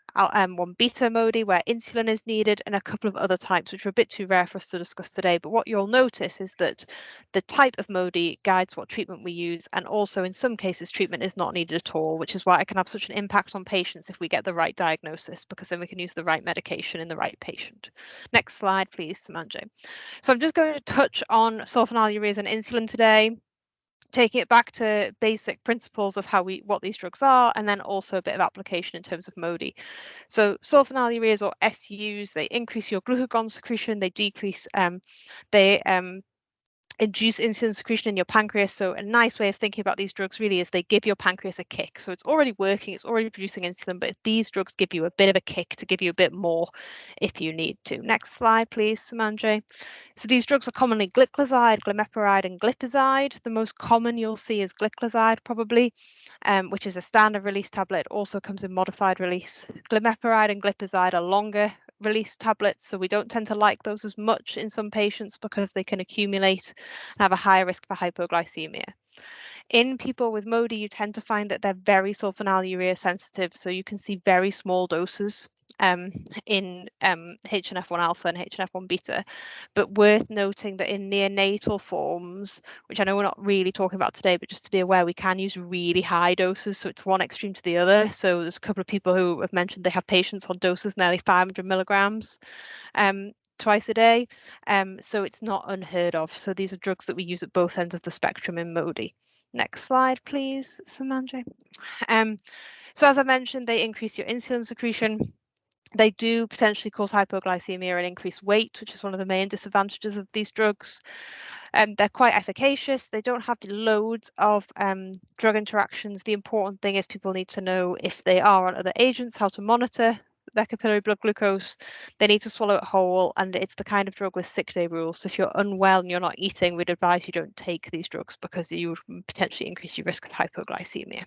beta MODY, where insulin is needed, and a couple of other types which are a bit too rare for us to discuss today. But what you'll notice is that the type of MODY guides what treatment we use, and also in some cases treatment is not needed at all, which is why it can have such an impact on patients if we get the right diagnosis, because then we can use the right medication in the right patient. Next slide, please, Samanjay. So I'm just going to touch on sulfonylureas and insulin today, taking it back to basic principles of what these drugs are, and then also a bit of application in terms of MODY. So sulfonylureas, or SUs, they increase your glucagon secretion, they decrease, induce insulin secretion in your pancreas. So a nice way of thinking about these drugs really is they give your pancreas a kick. So it's already working, it's already producing insulin, but these drugs give you a bit of a kick to give you a bit more if you need to. Next slide, please, Samanjay. So these drugs are commonly gliclazide, glimepiride, and glipizide. The most common you'll see is gliclazide, probably, which is a standard release tablet. It also comes in modified release. Glimepiride and glipizide are longer release tablets, so we don't tend to like those as much in some patients because they can accumulate and have a higher risk for hypoglycemia. In people with MODY, you tend to find that they're very sulfonylurea sensitive, so you can see very small doses in HNF1 alpha and HNF1 beta, but worth noting that in neonatal forms, which I know we're not really talking about today, but just to be aware, we can use really high doses, so it's one extreme to the other. So there's a couple of people who have mentioned they have patients on doses nearly 500 milligrams twice a day, so it's not unheard of. So these are drugs that we use at both ends of the spectrum in MODY. Next slide, please, Samanjay. So as I mentioned, they increase your insulin secretion. They do potentially cause hypoglycemia and increase weight, which is one of the main disadvantages of these drugs. They're quite efficacious. They don't have loads of drug interactions. The important thing is people need to know if they are on other agents, how to monitor their capillary blood glucose. They need to swallow it whole, and it's the kind of drug with sick day rules. So if you're unwell and you're not eating, we'd advise you don't take these drugs because you would potentially increase your risk of hypoglycemia.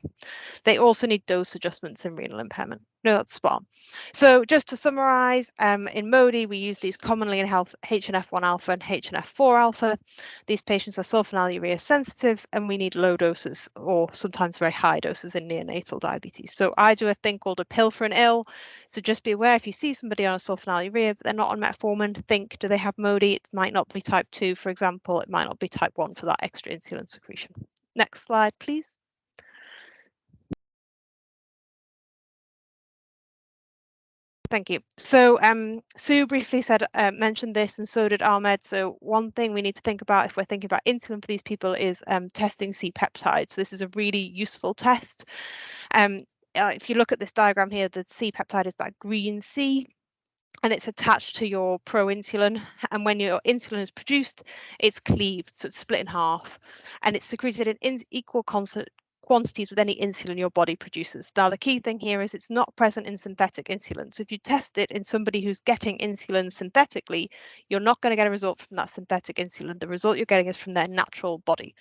They also need dose adjustments and renal impairment. No, that's spot on. So just to summarize, in MODY, we use these commonly in health, HNF1 alpha and HNF4 alpha. These patients are sulfonylurea sensitive, and we need low doses or sometimes very high doses in neonatal diabetes. So I do a thing called a pill for an ill. So just be aware if you see somebody on a sulfonylurea, but they're not on metformin, think, do they have MODY? It might not be type 2, for example. It might not be type 1 for that extra insulin secretion. Next slide, please. Thank you. So Sue briefly mentioned this, and so did Ahmed. So one thing we need to think about if we're thinking about insulin for these people is testing C-peptides. This is a really useful test. If you look at this diagram here, the C-peptide is that green C, and it's attached to your proinsulin. And when your insulin is produced, it's cleaved, so it's split in half, and it's secreted in equal quantities with any insulin your body produces. Now, the key thing here is it's not present in synthetic insulin. So if you test it in somebody who's getting insulin synthetically, you're not going to get a result from that synthetic insulin. The result you're getting is from their natural body.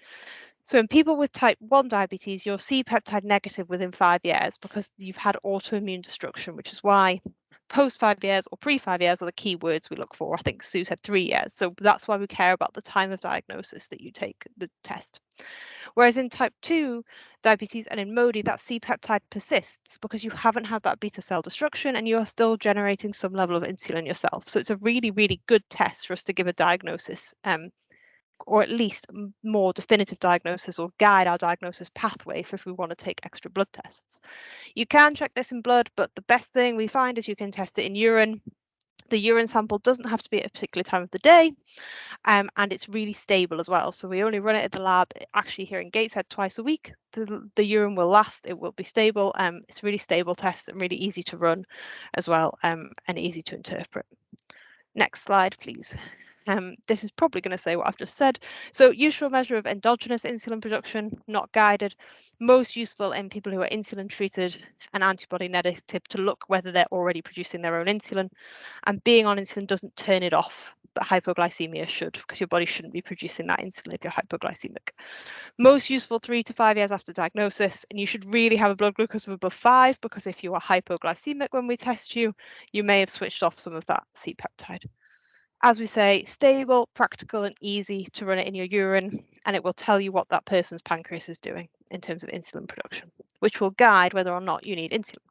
So in people with type 1 diabetes, you're C-peptide negative within 5 years because you've had autoimmune destruction, which is why post 5 years or pre 5 years are the key words we look for. I think Sue said 3 years. So that's why we care about the time of diagnosis that you take the test. Whereas in type 2 diabetes and in MODY, that C-peptide persists because you haven't had that beta cell destruction and you are still generating some level of insulin yourself. So it's a really, really good test for us to give a diagnosis, or at least more definitive diagnosis, or guide our diagnosis pathway for if we want to take extra blood tests. You can check this in blood, but the best thing we find is you can test it in urine. The urine sample doesn't have to be at a particular time of the day, and it's really stable as well. So we only run it at the lab actually here in Gateshead twice a week. The urine will last, it will be stable. It's a really stable test and really easy to run as well, and easy to interpret. Next slide, please. This is probably going to say what I've just said. So useful measure of endogenous insulin production, not guided. Most useful in people who are insulin treated and antibody negative to look whether they're already producing their own insulin. And being on insulin doesn't turn it off, but hypoglycemia should, because your body shouldn't be producing that insulin if you're hypoglycemic. Most useful 3 to 5 years after diagnosis, and you should really have a blood glucose of above 5, because if you are hypoglycemic when we test you, you may have switched off some of that C-peptide. As we say, stable, practical and easy to run it in your urine, and it will tell you what that person's pancreas is doing in terms of insulin production, which will guide whether or not you need insulin.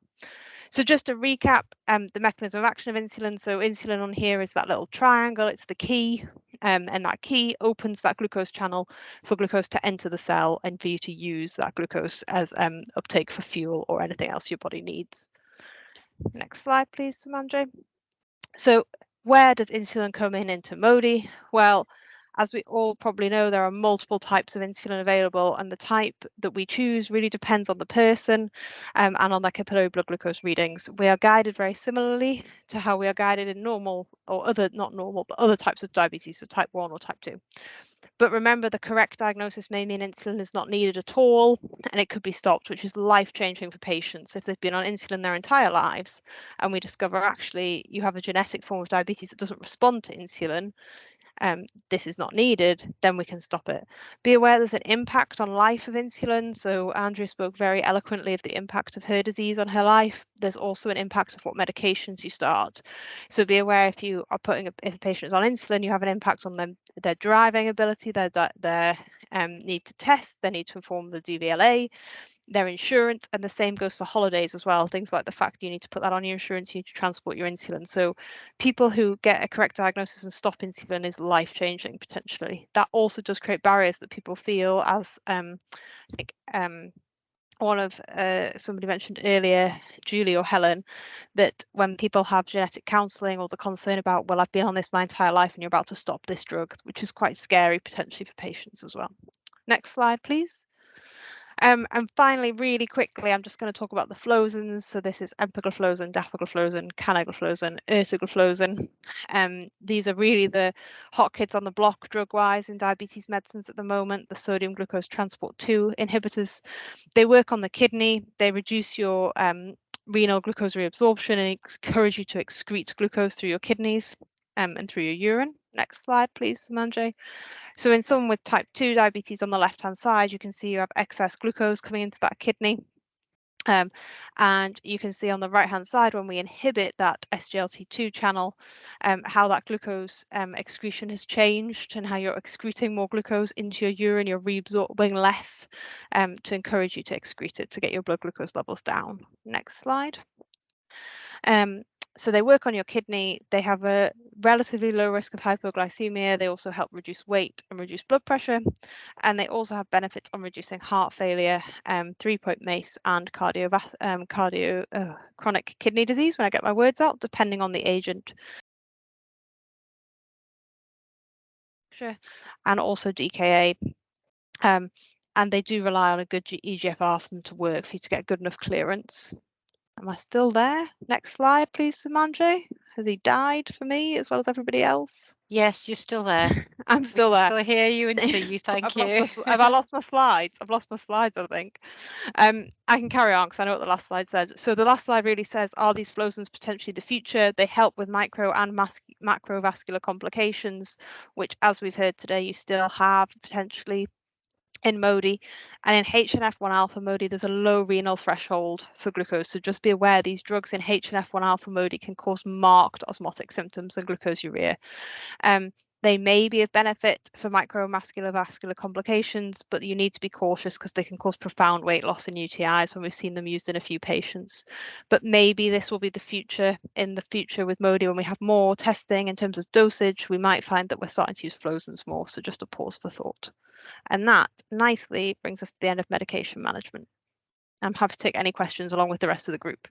So just to recap, the mechanism of action of insulin. So insulin on here is that little triangle, it's the key, and that key opens that glucose channel for glucose to enter the cell and for you to use that glucose as uptake for fuel or anything else your body needs. Next slide, please, Samandre. So where does insulin come in into MODY? Well, as we all probably know, there are multiple types of insulin available, and the type that we choose really depends on the person and on their capillary blood glucose readings. We are guided very similarly to how we are guided in normal or other, not normal, but other types of diabetes, so type 1 or type 2. But remember, the correct diagnosis may mean insulin is not needed at all, and it could be stopped, which is life-changing for patients if they've been on insulin their entire lives, and we discover actually you have a genetic form of diabetes that doesn't respond to insulin. This is not needed, then we can stop it. Be aware there's an impact on life of insulin. So Andrea spoke very eloquently of the impact of her disease on her life. There's also an impact of what medications you start. So be aware if you are if a patient is on insulin, you have an impact on them, their driving ability, their need to test, their need to inform the DVLA, their insurance, and the same goes for holidays as well. Things like the fact you need to put that on your insurance, you need to transport your insulin. So people who get a correct diagnosis and stop insulin is life-changing potentially. That also does create barriers that people feel, as I think one of somebody mentioned earlier, Julie or Helen, that when people have genetic counselling or the concern about, well, I've been on this my entire life and you're about to stop this drug, which is quite scary potentially for patients as well. Next slide, please. And finally, really quickly, I'm just going to talk about the flozins. So this is empagliflozin, dapagliflozin, canagliflozin, ertagliflozin. These are really the hot kids on the block drug-wise in diabetes medicines at the moment, the sodium glucose transport 2 inhibitors. They work on the kidney. They reduce your renal glucose reabsorption and encourage you to excrete glucose through your kidneys and through your urine. Next slide, please, Samandre. So in someone with type 2 diabetes on the left-hand side, you can see you have excess glucose coming into that kidney. And you can see on the right-hand side, when we inhibit that SGLT2 channel, how that glucose excretion has changed and how you're excreting more glucose into your urine, you're reabsorbing less to encourage you to excrete it to get your blood glucose levels down. Next slide. So they work on your kidney. They have a relatively low risk of hypoglycemia. They also help reduce weight and reduce blood pressure. And they also have benefits on reducing heart failure, 3-point MACE, and chronic kidney disease, when I get my words out, depending on the agent. And also DKA. And they do rely on a good EGFR for them to work, for you to get good enough clearance. Am I still there? Next slide, please, Samandre. Has he died for me as well as everybody else? Yes, you're still there. I'm still there. Still hear you and see you. Thank you. Have I lost my slides? I've lost my slides, I think. I can carry on because I know what the last slide said. So the last slide really says, are these flow zones potentially the future? They help with micro and macrovascular complications, which, as we've heard today, you still have potentially in MODY. And in HNF1 alpha MODY, there's a low renal threshold for glucose. So just be aware these drugs in HNF1 alpha MODY can cause marked osmotic symptoms and glucosuria. They may be of benefit for microvascular complications, but you need to be cautious because they can cause profound weight loss in UTIs when we've seen them used in a few patients. But maybe this will be the future in the future with MODY when we have more testing in terms of dosage. We might find that we're starting to use flow zones more. So just a pause for thought. And that nicely brings us to the end of medication management. I'm happy to take any questions along with the rest of the group.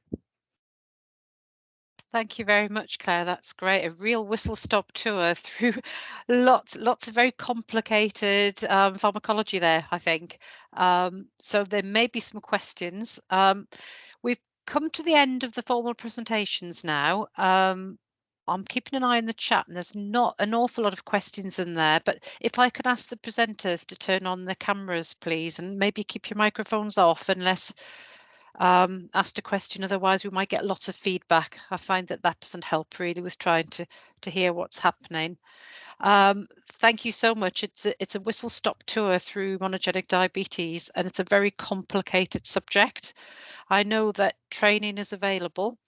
Thank you very much, Claire. That's great. A real whistle-stop tour through lots of very complicated pharmacology there, I think. So there may be some questions. We've come to the end of the formal presentations now. I'm keeping an eye on the chat and there's not an awful lot of questions in there, but if I could ask the presenters to turn on their cameras, please, and maybe keep your microphones off unless asked a question, otherwise we might get lots of feedback. I find that doesn't help really with trying to hear what's happening. Thank you so much. It's a whistle-stop tour through monogenic diabetes, and it's a very complicated subject. I know that training is available,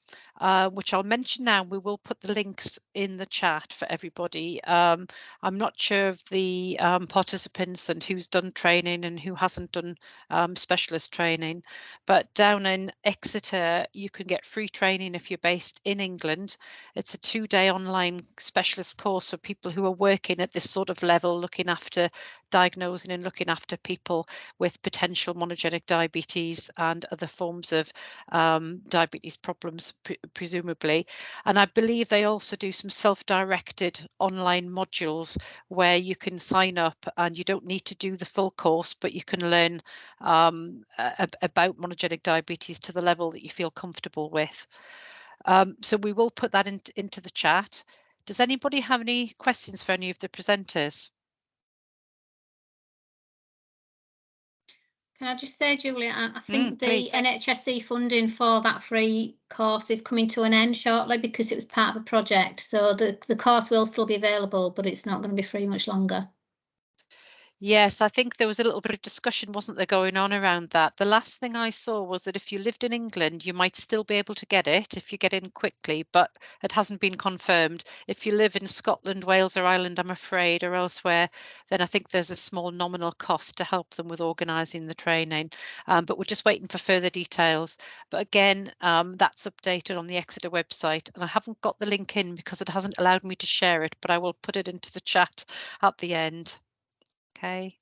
which I'll mention now. We will put the links in the chat for everybody. I'm not sure of the participants and who's done training and who hasn't done specialist training, but down in Exeter, you can get free training if you're based in England. It's a 2-day online specialist course for people who are working at this sort of level, looking after diagnosing and looking after people with potential monogenic diabetes and other forms of diabetes problems, presumably. And I believe they also do some self-directed online modules where you can sign up and you don't need to do the full course, but you can learn about monogenic diabetes to the level that you feel comfortable with. So we will put that into the chat. Does anybody have any questions for any of the presenters? Can I just say, Julia, I think the please. NHSE funding for that free course is coming to an end shortly because it was part of a project. So the course will still be available, but it's not going to be free much longer. Yes, I think there was a little bit of discussion, wasn't there, going on around that. The last thing I saw was that if you lived in England, you might still be able to get it if you get in quickly, but it hasn't been confirmed. If you live in Scotland, Wales or Ireland, I'm afraid, or elsewhere, then I think there's a small nominal cost to help them with organising the training. But we're just waiting for further details. But again, that's updated on the Exeter website. And I haven't got the link in because it hasn't allowed me to share it, but I will put it into the chat at the end. Okay.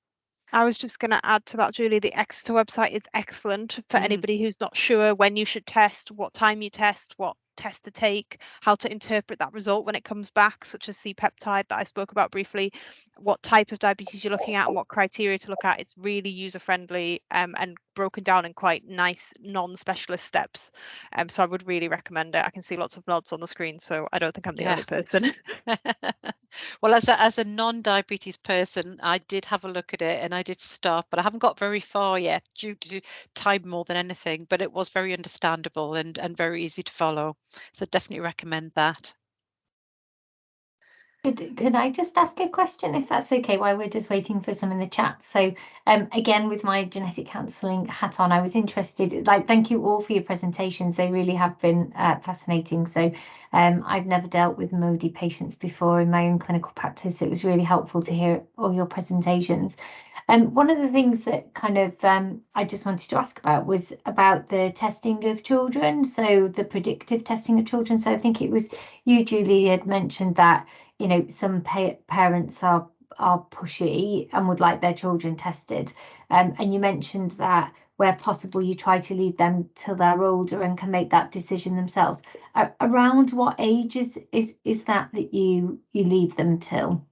I was just going to add to that, Julie, the Exeter website is excellent for anybody who's not sure when you should test, what time you test, what test to take, how to interpret that result when it comes back, such as C-peptide that I spoke about briefly, what type of diabetes you're looking at and what criteria to look at. It's really user-friendly and broken down in quite nice non-specialist steps. So I would really recommend it. I can see lots of nods on the screen, so I don't think I'm the only person. Well, as a non-diabetes person, I did have a look at it and I did stop, but I haven't got very far yet due to time more than anything, but it was very understandable and very easy to follow. So definitely recommend that. Could I just ask a question, if that's okay, while we're just waiting for some in the chat? So again, with my genetic counselling hat on, I was interested, thank you all for your presentations. They really have been fascinating. So I've never dealt with MODY patients before in my own clinical practice. It was really helpful to hear all your presentations. And one of the things that kind of I just wanted to ask about was about the testing of children, so the predictive testing of children. So I think it was you, Julie, had mentioned that, you know, some parents are pushy and would like their children tested. And you mentioned that where possible, you try to leave them till they're older and can make that decision themselves. Around what age is that you leave them till?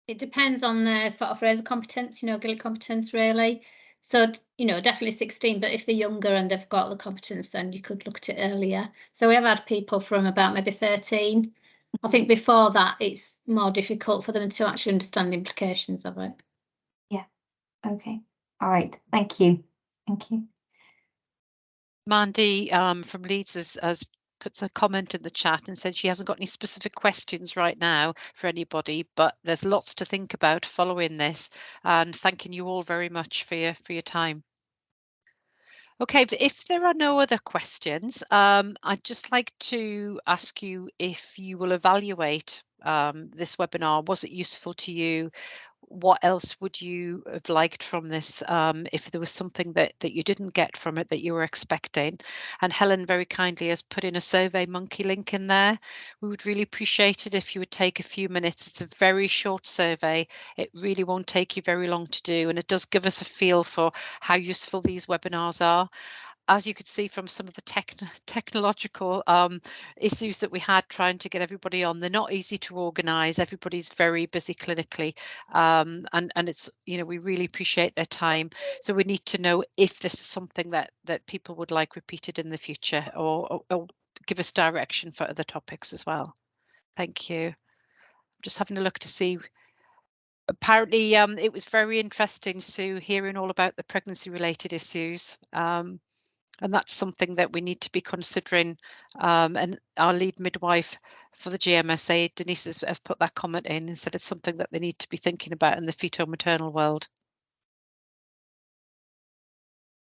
It depends on their sort of razor competence, you know, GILI competence really. So, you know, definitely 16, but if they're younger and they've got the competence, then you could look at it earlier. So we have had people from about maybe 13. I think before that, it's more difficult for them to actually understand the implications of it. Yeah. Okay. All right. Thank you. Thank you. Mandy from Leeds has puts a comment in the chat and said she hasn't got any specific questions right now for anybody, but there's lots to think about following this, and thanking you all very much for your time. Okay, but if there are no other questions, I'd just like to ask you if you will evaluate this webinar. Was it useful to you? What else would you have liked from this, if there was something that you didn't get from it that you were expecting? And Helen very kindly has put in a Survey Monkey link in there. We would really appreciate it if you would take a few minutes. It's a very short survey. It really won't take you very long to do, and it does give us a feel for how useful these webinars are. As you could see from some of the technological issues that we had trying to get everybody on, they're not easy to organise. Everybody's very busy clinically, and it's, you know, we really appreciate their time. So we need to know if this is something that people would like repeated in the future, or give us direction for other topics as well. Thank you. I'm just having a look to see. Apparently, it was very interesting, Sue, hearing all about the pregnancy-related issues. And that's something that we need to be considering. And our lead midwife for the GMSA, Denise, has put that comment in and said it's something that they need to be thinking about in the feto-maternal world.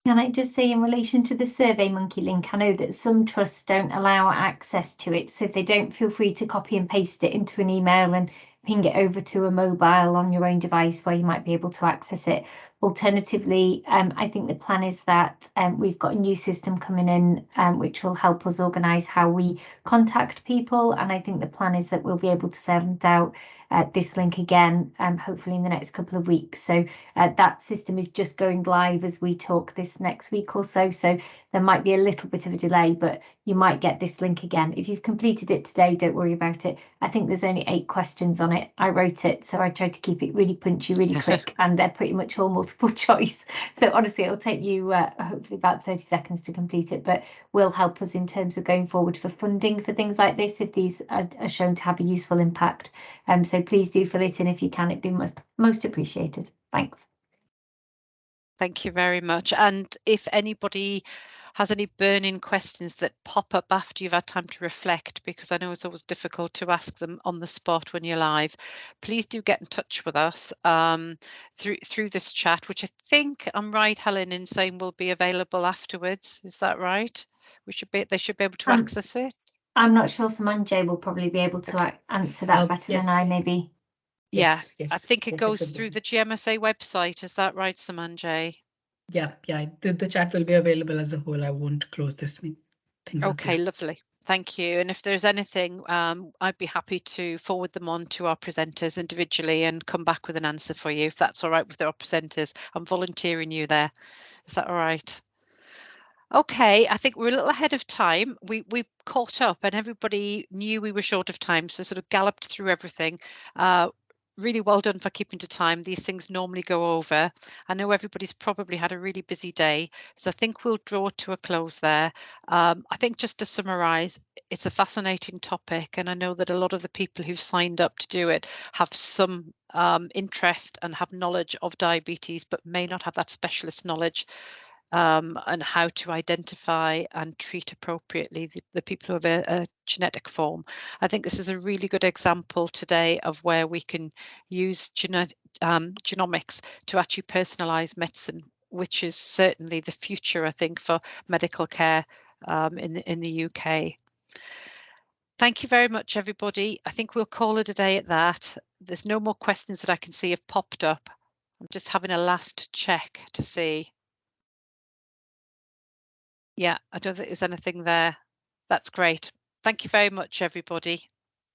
Can I just say, in relation to the Survey Monkey link, I know that some trusts don't allow access to it, so if they don't, feel free to copy and paste it into an email and ping it over to a mobile on your own device where you might be able to access it. Alternatively, I think the plan is that we've got a new system coming in which will help us organise how we contact people, and I think the plan is that we'll be able to send out this link again, hopefully in the next couple of weeks. So that system is just going live as we talk this next week or so. So there might be a little bit of a delay, but you might get this link again. If you've completed it today, don't worry about it. I think there's only 8 questions on it. I wrote it, so I tried to keep it really punchy, really quick, and they're pretty much all multiple choice. So honestly, it'll take you hopefully about 30 seconds to complete it, but will help us in terms of going forward for funding for things like this if these are shown to have a useful impact. So please do fill it in if you can. It'd be most appreciated. Thanks. Thank you very much. And if anybody has any burning questions that pop up after you've had time to reflect, because I know it's always difficult to ask them on the spot when you're live, please do get in touch with us through this chat, which I think I'm right, Helen, in saying will be available afterwards. Is that right? They should be able to access it. I'm not sure. Samanje will probably be able to answer that better than I, maybe. Yes, I think it goes through the GMSA website. Is that right, Samanje? Yeah. The chat will be available as a whole. I won't close this meeting. Okay, lovely. Thank you. And if there's anything, I'd be happy to forward them on to our presenters individually and come back with an answer for you, if that's all right with our presenters. I'm volunteering you there. Is that all right? Okay, I think we're a little ahead of time. We caught up and everybody knew we were short of time, so sort of galloped through everything. Really well done for keeping to time. These things normally go over. I know everybody's probably had a really busy day, so I think we'll draw to a close there. I think just to summarise, it's a fascinating topic, and I know that a lot of the people who've signed up to do it have some interest and have knowledge of diabetes, but may not have that specialist knowledge and how to identify and treat appropriately the people who have a genetic form. I think this is a really good example today of where we can use genomics to actually personalise medicine, which is certainly the future, I think, for medical care in the UK. Thank you very much, everybody. I think we'll call it a day at that. There's no more questions that I can see have popped up. I'm just having a last check to see. Yeah, I don't think there's anything there. That's great. Thank you very much, everybody.